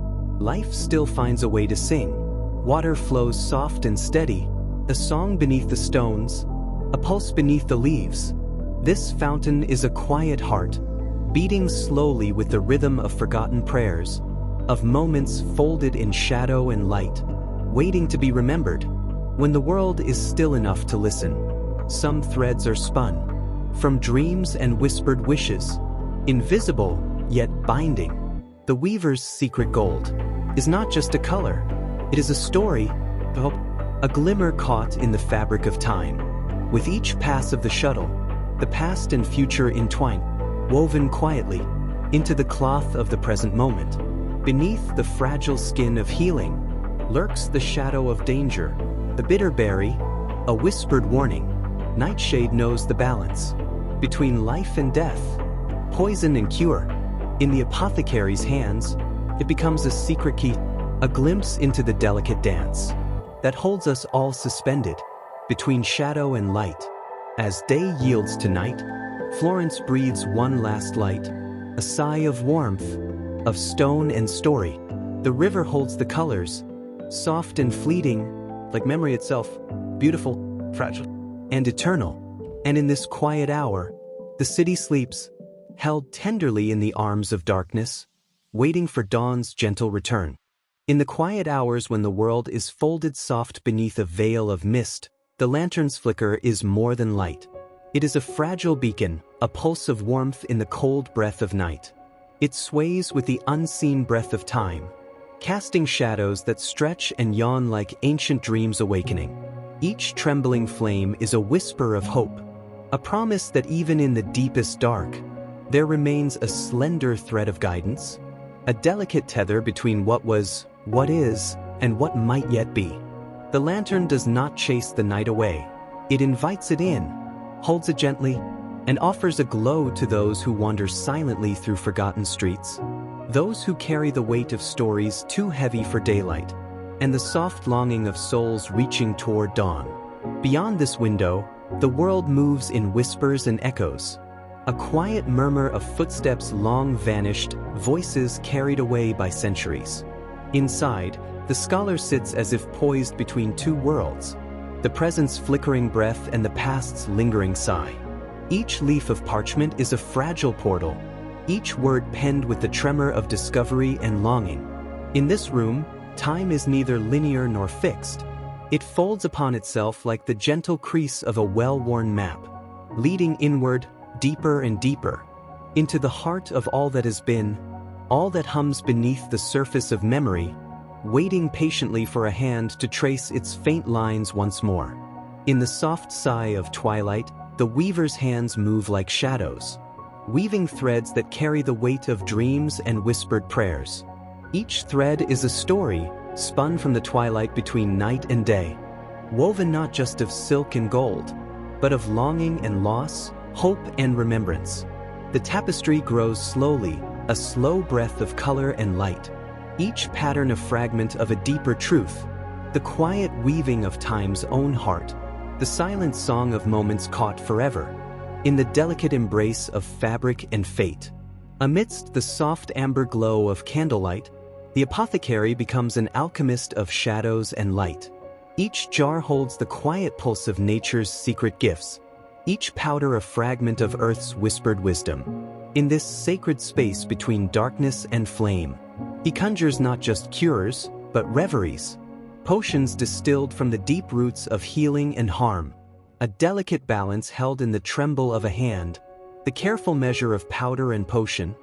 Life still finds a way to sing. Water flows soft and steady, a song beneath the stones, a pulse beneath the leaves. This fountain is a quiet heart, beating slowly with the rhythm of forgotten prayers, of moments folded in shadow and light, waiting to be remembered. When the world is still enough to listen, some threads are spun, from dreams and whispered wishes, invisible yet binding. The weaver's secret gold is not just a color, it is a story, a glimmer caught in the fabric of time. With each pass of the shuttle, the past and future entwine, woven quietly into the cloth of the present moment. Beneath the fragile skin of healing lurks the shadow of danger, the bitter berry, a whispered warning. Nightshade knows the balance between life and death, poison and cure. In the apothecary's hands, it becomes a secret key, a glimpse into the delicate dance that holds us all suspended between shadow and light. As day yields to night, Florence breathes one last light, a sigh of warmth, of stone and story. The river holds the colors, soft and fleeting, like memory itself, beautiful, fragile, and eternal. And in this quiet hour, the city sleeps, held tenderly in the arms of darkness, waiting for dawn's gentle return. In the quiet hours when the world is folded soft beneath a veil of mist, the lantern's flicker is more than light. It is a fragile beacon, a pulse of warmth in the cold breath of night. It sways with the unseen breath of time, casting shadows that stretch and yawn like ancient dreams awakening. Each trembling flame is a whisper of hope, a promise that even in the deepest dark, there remains a slender thread of guidance, a delicate tether between what was, what is, and what might yet be. The lantern does not chase the night away. It invites it in, holds it gently, and offers a glow to those who wander silently through forgotten streets, those who carry the weight of stories too heavy for daylight, and the soft longing of souls reaching toward dawn. Beyond this window, the world moves in whispers and echoes, a quiet murmur of footsteps long vanished, voices carried away by centuries. Inside, the scholar sits as if poised between two worlds, the present's flickering breath and the past's lingering sigh. Each leaf of parchment is a fragile portal, each word penned with the tremor of discovery and longing. In this room, time is neither linear nor fixed. It folds upon itself like the gentle crease of a well-worn map, leading inward, deeper and deeper, into the heart of all that has been, all that hums beneath the surface of memory, waiting patiently for a hand to trace its faint lines once more. In the soft sigh of twilight, the weaver's hands move like shadows, weaving threads that carry the weight of dreams and whispered prayers. Each thread is a story, spun from the twilight between night and day, woven not just of silk and gold, but of longing and loss, hope and remembrance. The tapestry grows slowly, a slow breath of color and light, each pattern a fragment of a deeper truth, the quiet weaving of time's own heart, the silent song of moments caught forever, in the delicate embrace of fabric and fate. Amidst the soft amber glow of candlelight, the apothecary becomes an alchemist of shadows and light. Each jar holds the quiet pulse of nature's secret gifts, each powder a fragment of Earth's whispered wisdom. In this sacred space between darkness and flame, he conjures not just cures, but reveries, potions distilled from the deep roots of healing and harm, a delicate balance held in the tremble of a hand, the careful measure of powder and potion,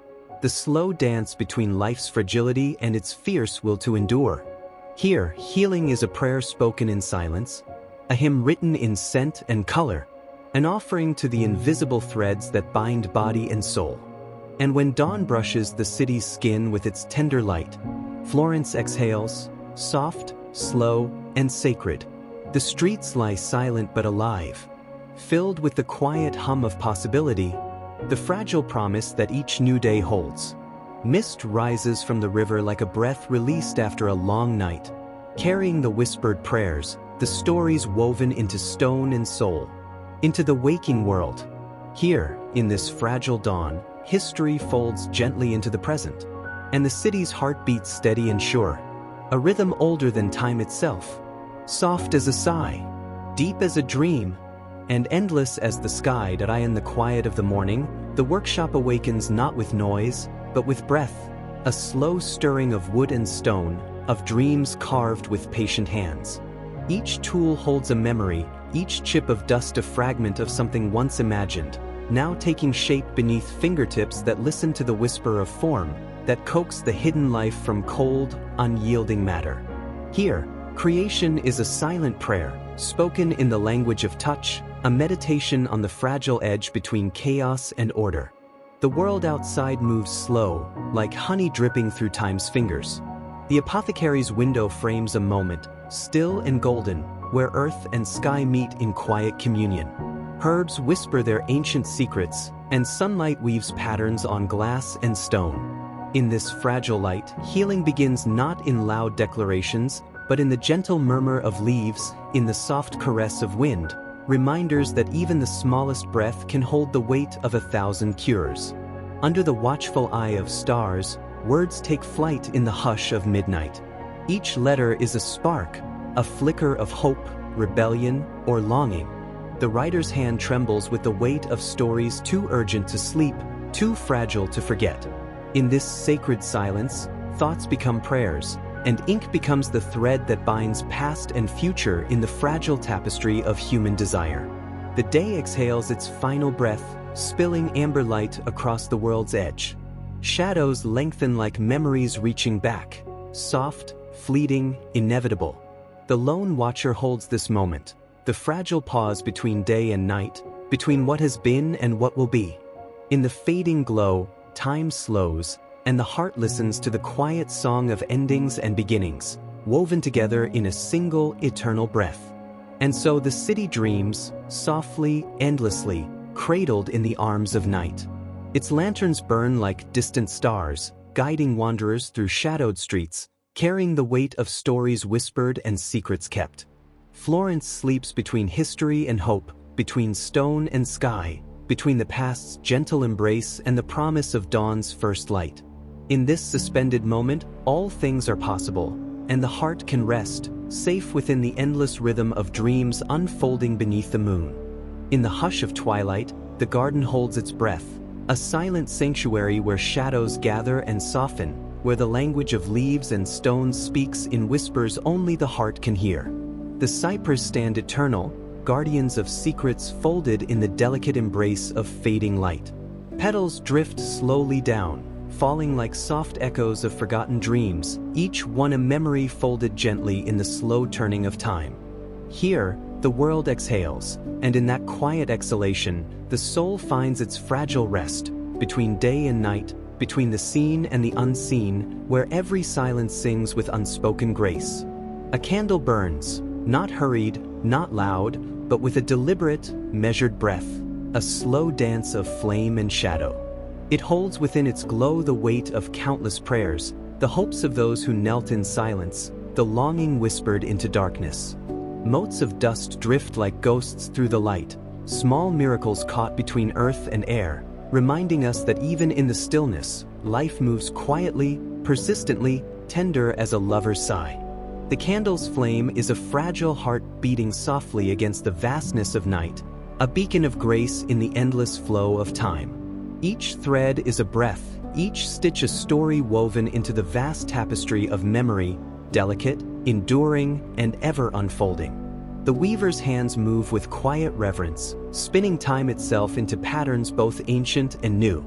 the slow dance between life's fragility and its fierce will to endure. Here, healing is a prayer spoken in silence, a hymn written in scent and color, an offering to the invisible threads that bind body and soul. And when dawn brushes the city's skin with its tender light, Florence exhales, soft, slow, and sacred. The streets lie silent but alive, filled with the quiet hum of possibility, the fragile promise that each new day holds. Mist rises from the river like a breath released after a long night, carrying the whispered prayers, the stories woven into stone and soul, into the waking world. Here, in this fragile dawn, history folds gently into the present. and the city's heart beats steady and sure, a rhythm older than time itself, soft as a sigh, deep as a dream, and endless as the sky. That I in the quiet of the morning, the workshop awakens not with noise, but with breath, a slow stirring of wood and stone, of dreams carved with patient hands. Each tool holds a memory, each chip of dust a fragment of something once imagined, now taking shape beneath fingertips that listen to the whisper of form, that coax the hidden life from cold, unyielding matter. Here, creation is a silent prayer, spoken in the language of touch, a meditation on the fragile edge between chaos and order. The world outside moves slow, like honey dripping through time's fingers. The apothecary's window frames a moment, still and golden, where earth and sky meet in quiet communion. Herbs whisper their ancient secrets, and sunlight weaves patterns on glass and stone. In this fragile light, healing begins not in loud declarations, but in the gentle murmur of leaves, in the soft caress of wind, reminders that even the smallest breath can hold the weight of 1,000 cures. Under the watchful eye of stars, words take flight in the hush of midnight. Each letter is a spark, a flicker of hope, rebellion, or longing. The writer's hand trembles with the weight of stories too urgent to sleep, too fragile to forget. In this sacred silence, thoughts become prayers, and ink becomes the thread that binds past and future in the fragile tapestry of human desire. The day exhales its final breath, spilling amber light across the world's edge. Shadows lengthen like memories reaching back, soft, fleeting, inevitable. The lone watcher holds this moment, the fragile pause between day and night, between what has been and what will be. In the fading glow, time slows, and the heart listens to the quiet song of endings and beginnings, woven together in a single eternal breath. And so the city dreams, softly, endlessly, cradled in the arms of night. Its lanterns burn like distant stars, guiding wanderers through shadowed streets, carrying the weight of stories whispered and secrets kept. Florence sleeps between history and hope, between stone and sky, between the past's gentle embrace and the promise of dawn's first light. In this suspended moment, all things are possible, and the heart can rest, safe within the endless rhythm of dreams unfolding beneath the moon. In the hush of twilight, the garden holds its breath, a silent sanctuary where shadows gather and soften, where the language of leaves and stones speaks in whispers only the heart can hear. The cypress stand eternal, guardians of secrets folded in the delicate embrace of fading light. Petals drift slowly down, falling like soft echoes of forgotten dreams, each one a memory folded gently in the slow turning of time. Here, the world exhales, and in that quiet exhalation, the soul finds its fragile rest, between day and night, between the seen and the unseen, where every silence sings with unspoken grace. A candle burns, not hurried, not loud, but with a deliberate, measured breath, a slow dance of flame and shadow. It holds within its glow the weight of countless prayers, the hopes of those who knelt in silence, the longing whispered into darkness. Motes of dust drift like ghosts through the light, small miracles caught between earth and air, reminding us that even in the stillness, life moves quietly, persistently, tender as a lover's sigh. The candle's flame is a fragile heart beating softly against the vastness of night, a beacon of grace in the endless flow of time. Each thread is a breath, each stitch a story woven into the vast tapestry of memory, delicate, enduring, and ever unfolding. The weaver's hands move with quiet reverence, spinning time itself into patterns both ancient and new.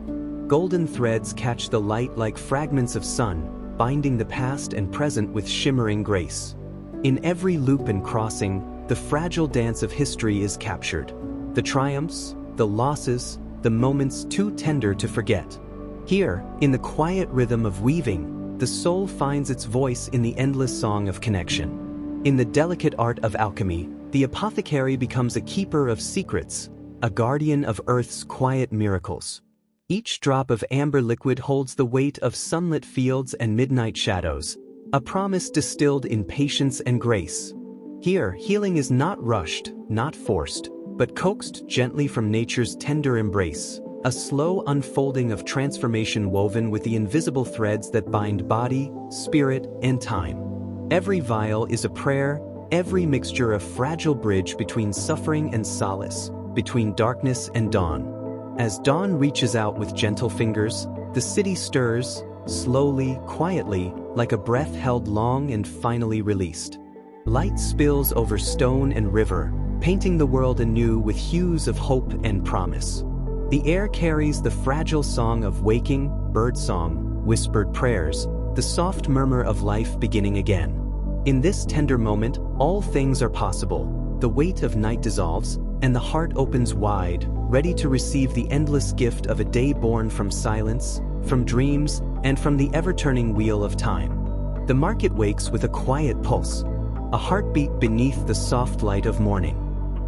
Golden threads catch the light like fragments of sun, binding the past and present with shimmering grace. In every loop and crossing, the fragile dance of history is captured. The triumphs, the losses, the moments too tender to forget. Here, in the quiet rhythm of weaving, the soul finds its voice in the endless song of connection. In the delicate art of alchemy, the apothecary becomes a keeper of secrets, a guardian of earth's quiet miracles. Each drop of amber liquid holds the weight of sunlit fields and midnight shadows, a promise distilled in patience and grace. Here, healing is not rushed, not forced, but coaxed gently from nature's tender embrace, a slow unfolding of transformation woven with the invisible threads that bind body, spirit, and time. Every vial is a prayer, every mixture a fragile bridge between suffering and solace, between darkness and dawn. As dawn reaches out with gentle fingers, the city stirs, slowly, quietly, like a breath held long and finally released. Light spills over stone and river, painting the world anew with hues of hope and promise. The air carries the fragile song of waking, birdsong, whispered prayers, the soft murmur of life beginning again. In this tender moment, all things are possible. The weight of night dissolves, and the heart opens wide, ready to receive the endless gift of a day born from silence, from dreams, and from the ever-turning wheel of time. The market wakes with a quiet pulse, a heartbeat beneath the soft light of morning.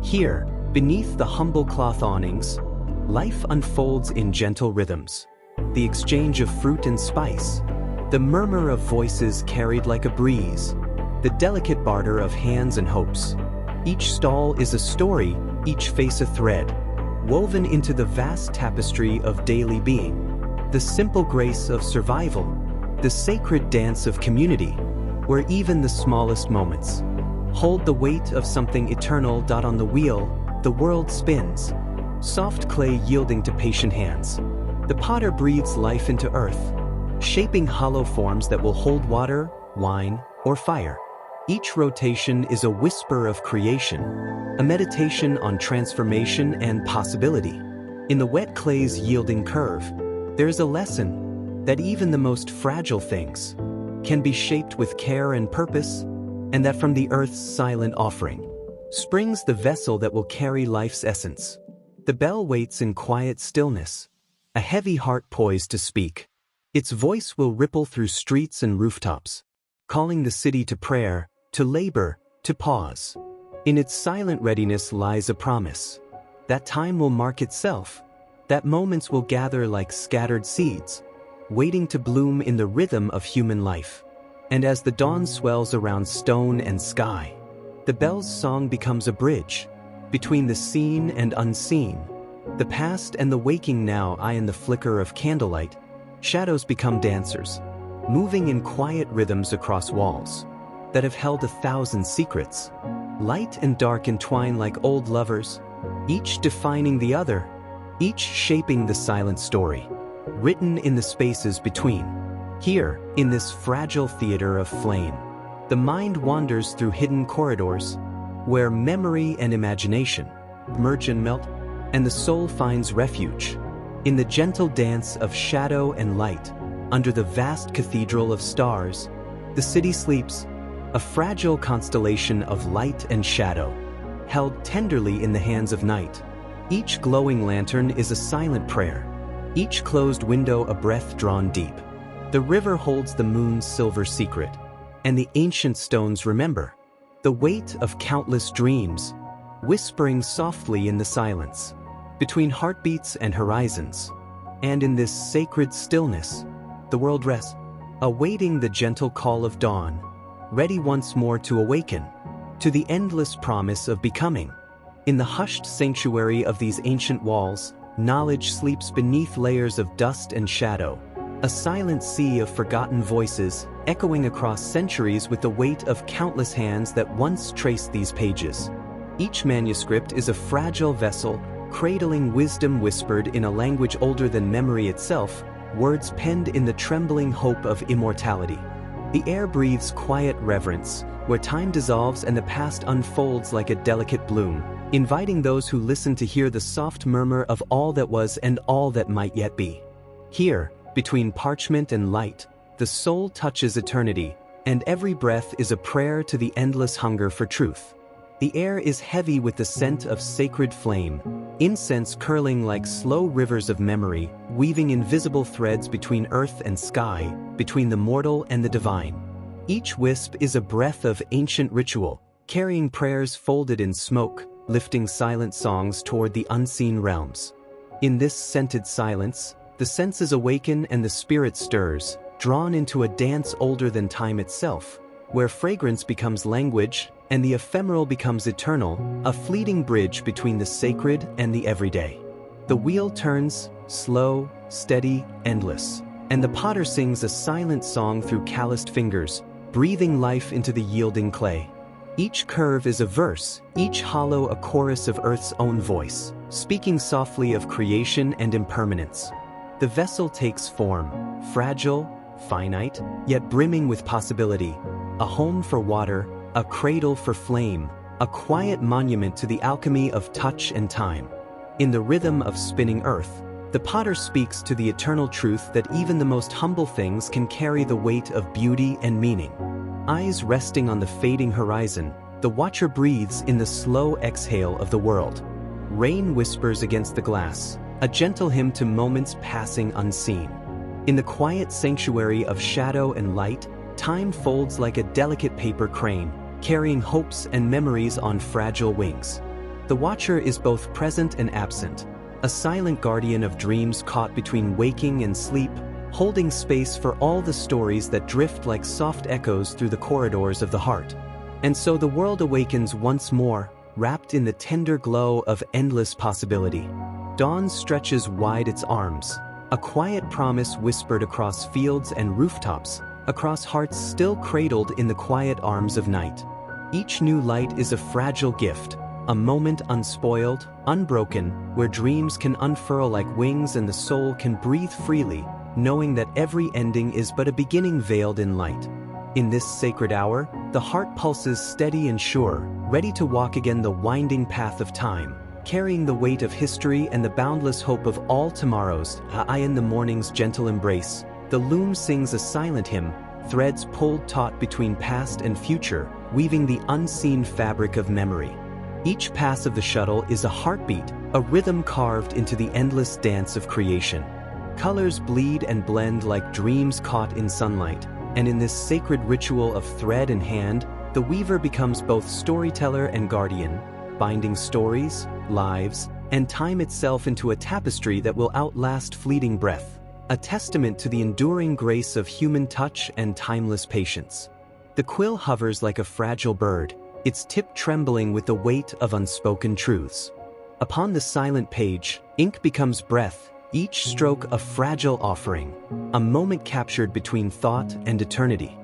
Here, beneath the humble cloth awnings, life unfolds in gentle rhythms. The exchange of fruit and spice, the murmur of voices carried like a breeze, the delicate barter of hands and hopes. Each stall is a story, each face a thread, woven into the vast tapestry of daily being. The simple grace of survival, the sacred dance of community, where even the smallest moments hold the weight of something eternal. On the wheel, the world spins, soft clay yielding to patient hands. The potter breathes life into earth, shaping hollow forms that will hold water, wine, or fire. Each rotation is a whisper of creation, a meditation on transformation and possibility. In the wet clay's yielding curve, there is a lesson that even the most fragile things can be shaped with care and purpose, and that from the earth's silent offering springs the vessel that will carry life's essence. The bell waits in quiet stillness, a heavy heart poised to speak. Its voice will ripple through streets and rooftops, calling the city to prayer, to labor, to pause. In its silent readiness lies a promise that time will mark itself, that moments will gather like scattered seeds, waiting to bloom in the rhythm of human life. And as the dawn swells around stone and sky, the bell's song becomes a bridge between the seen and unseen, the past and the waking now. In the flicker of candlelight, shadows become dancers, moving in quiet rhythms across walls that have held 1,000 secrets. Light and dark entwine like old lovers, each defining the other, each shaping the silent story written in the spaces between. Here, in this fragile theater of flame, the mind wanders through hidden corridors where memory and imagination merge and melt, and the soul finds refuge in the gentle dance of shadow and light. Under the vast cathedral of stars, the city sleeps, a fragile constellation of light and shadow, held tenderly in the hands of night. Each glowing lantern is a silent prayer, each closed window a breath drawn deep. The river holds the moon's silver secret, and the ancient stones remember the weight of countless dreams, whispering softly in the silence, between heartbeats and horizons. And in this sacred stillness, the world rests, awaiting the gentle call of dawn, ready once more to awaken to the endless promise of becoming. In the hushed sanctuary of these ancient walls, knowledge sleeps beneath layers of dust and shadow, a silent sea of forgotten voices, echoing across centuries with the weight of countless hands that once traced these pages. Each manuscript is a fragile vessel, cradling wisdom whispered in a language older than memory itself, words penned in the trembling hope of immortality. The air breathes quiet reverence, where time dissolves and the past unfolds like a delicate bloom, inviting those who listen to hear the soft murmur of all that was and all that might yet be. Here, between parchment and light, the soul touches eternity, and every breath is a prayer to the endless hunger for truth. The air is heavy with the scent of sacred flame, incense curling like slow rivers of memory, weaving invisible threads between earth and sky, between the mortal and the divine. Each wisp is a breath of ancient ritual, carrying prayers folded in smoke, lifting silent songs toward the unseen realms. In this scented silence, the senses awaken and the spirit stirs, drawn into a dance older than time itself, where fragrance becomes language and the ephemeral becomes eternal, a fleeting bridge between the sacred and the everyday. The wheel turns, slow, steady, endless. And the potter sings a silent song through calloused fingers, breathing life into the yielding clay. Each curve is a verse, each hollow a chorus of Earth's own voice, speaking softly of creation and impermanence. The vessel takes form, fragile, finite, yet brimming with possibility. A home for water, a cradle for flame, a quiet monument to the alchemy of touch and time. In the rhythm of spinning earth, the potter speaks to the eternal truth that even the most humble things can carry the weight of beauty and meaning. Eyes resting on the fading horizon, the watcher breathes in the slow exhale of the world. Rain whispers against the glass, a gentle hymn to moments passing unseen. In the quiet sanctuary of shadow and light, time folds like a delicate paper crane, carrying hopes and memories on fragile wings. The watcher is both present and absent, a silent guardian of dreams caught between waking and sleep, holding space for all the stories that drift like soft echoes through the corridors of the heart. And so the world awakens once more, wrapped in the tender glow of endless possibility. Dawn stretches wide its arms, a quiet promise whispered across fields and rooftops, across hearts still cradled in the quiet arms of night. Each new light is a fragile gift, a moment unspoiled, unbroken, where dreams can unfurl like wings and the soul can breathe freely, knowing that every ending is but a beginning veiled in light. In this sacred hour, the heart pulses steady and sure, ready to walk again the winding path of time, carrying the weight of history and the boundless hope of all tomorrows. In the morning's gentle embrace, the loom sings a silent hymn, threads pulled taut between past and future, weaving the unseen fabric of memory. Each pass of the shuttle is a heartbeat, a rhythm carved into the endless dance of creation. Colors bleed and blend like dreams caught in sunlight, and in this sacred ritual of thread and hand, the weaver becomes both storyteller and guardian, binding stories, lives, and time itself into a tapestry that will outlast fleeting breath, a testament to the enduring grace of human touch and timeless patience. The quill hovers like a fragile bird, its tip trembling with the weight of unspoken truths. Upon the silent page, ink becomes breath, each stroke a fragile offering, a moment captured between thought and eternity.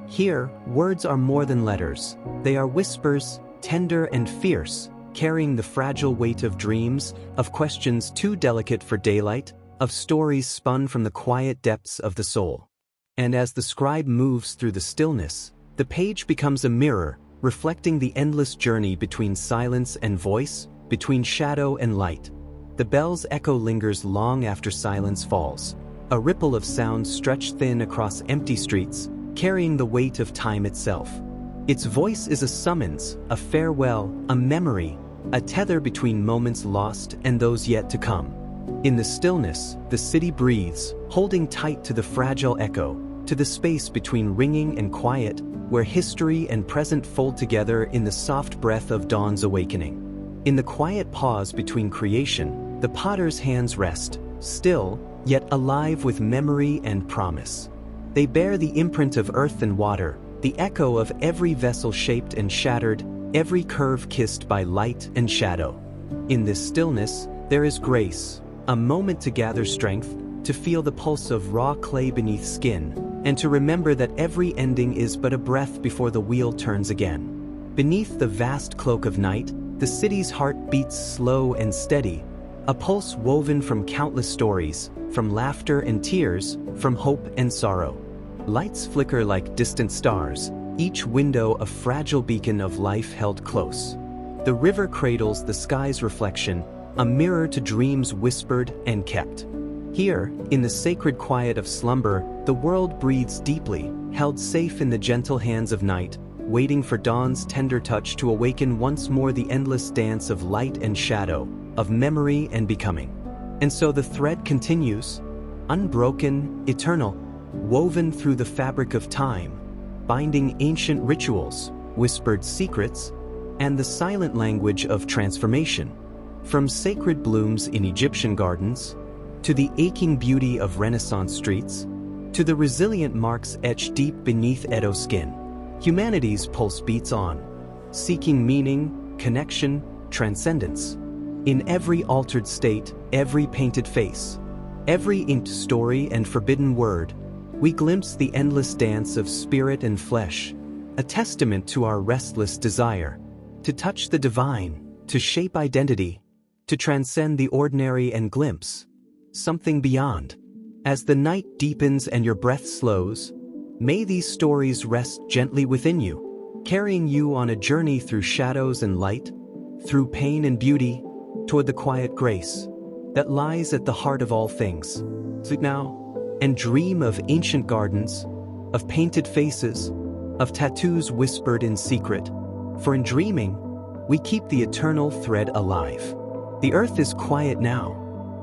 Here, words are more than letters. They are whispers, tender and fierce, carrying the fragile weight of dreams, of questions too delicate for daylight, of stories spun from the quiet depths of the soul. And as the scribe moves through the stillness, the page becomes a mirror, reflecting the endless journey between silence and voice, between shadow and light. The bell's echo lingers long after silence falls, a ripple of sound stretched thin across empty streets, carrying the weight of time itself. Its voice is a summons, a farewell, a memory, a tether between moments lost and those yet to come. In the stillness, the city breathes, holding tight to the fragile echo, to the space between ringing and quiet, where history and present fold together in the soft breath of dawn's awakening. In the quiet pause between creation, the potter's hands rest, still, yet alive with memory and promise. They bear the imprint of earth and water, the echo of every vessel shaped and shattered, every curve kissed by light and shadow. In this stillness, there is grace, a moment to gather strength, to feel the pulse of raw clay beneath skin, and to remember that every ending is but a breath before the wheel turns again. Beneath the vast cloak of night, the city's heart beats slow and steady, a pulse woven from countless stories, from laughter and tears, from hope and sorrow. Lights flicker like distant stars, each window a fragile beacon of life held close. The river cradles the sky's reflection, a mirror to dreams whispered and kept. Here, in the sacred quiet of slumber, the world breathes deeply, held safe in the gentle hands of night, waiting for dawn's tender touch to awaken once more the endless dance of light and shadow, of memory and becoming. And so the thread continues, unbroken, eternal, woven through the fabric of time, binding ancient rituals, whispered secrets, and the silent language of transformation. From sacred blooms in Egyptian gardens, to the aching beauty of Renaissance streets, to the resilient marks etched deep beneath Edo skin, humanity's pulse beats on, seeking meaning, connection, transcendence. In every altered state, every painted face, Every inked story and forbidden word, we glimpse the endless dance of spirit and flesh, a testament to our restless desire to touch the divine, to shape identity, to transcend the ordinary and glimpse something beyond. As the night deepens and your breath slows, may these stories rest gently within you, carrying you on a journey through shadows and light, through pain and beauty, toward the quiet grace that lies at the heart of all things. Sleep now and dream of ancient gardens, of painted faces, of tattoos whispered in secret, for in dreaming, we keep the eternal thread alive. The earth is quiet now,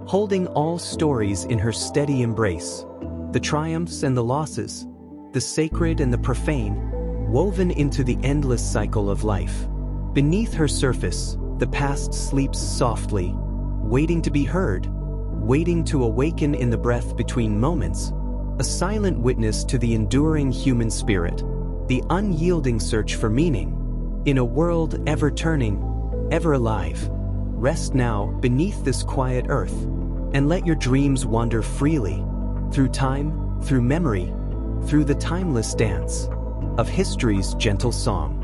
holding all stories in her steady embrace, the triumphs and the losses, the sacred and the profane, woven into the endless cycle of life. Beneath her surface, the past sleeps softly, waiting to be heard, waiting to awaken in the breath between moments, a silent witness to the enduring human spirit, the unyielding search for meaning. In a world ever turning, ever alive, rest now beneath this quiet earth, and let your dreams wander freely, through time, through memory, through the timeless dance of history's gentle song.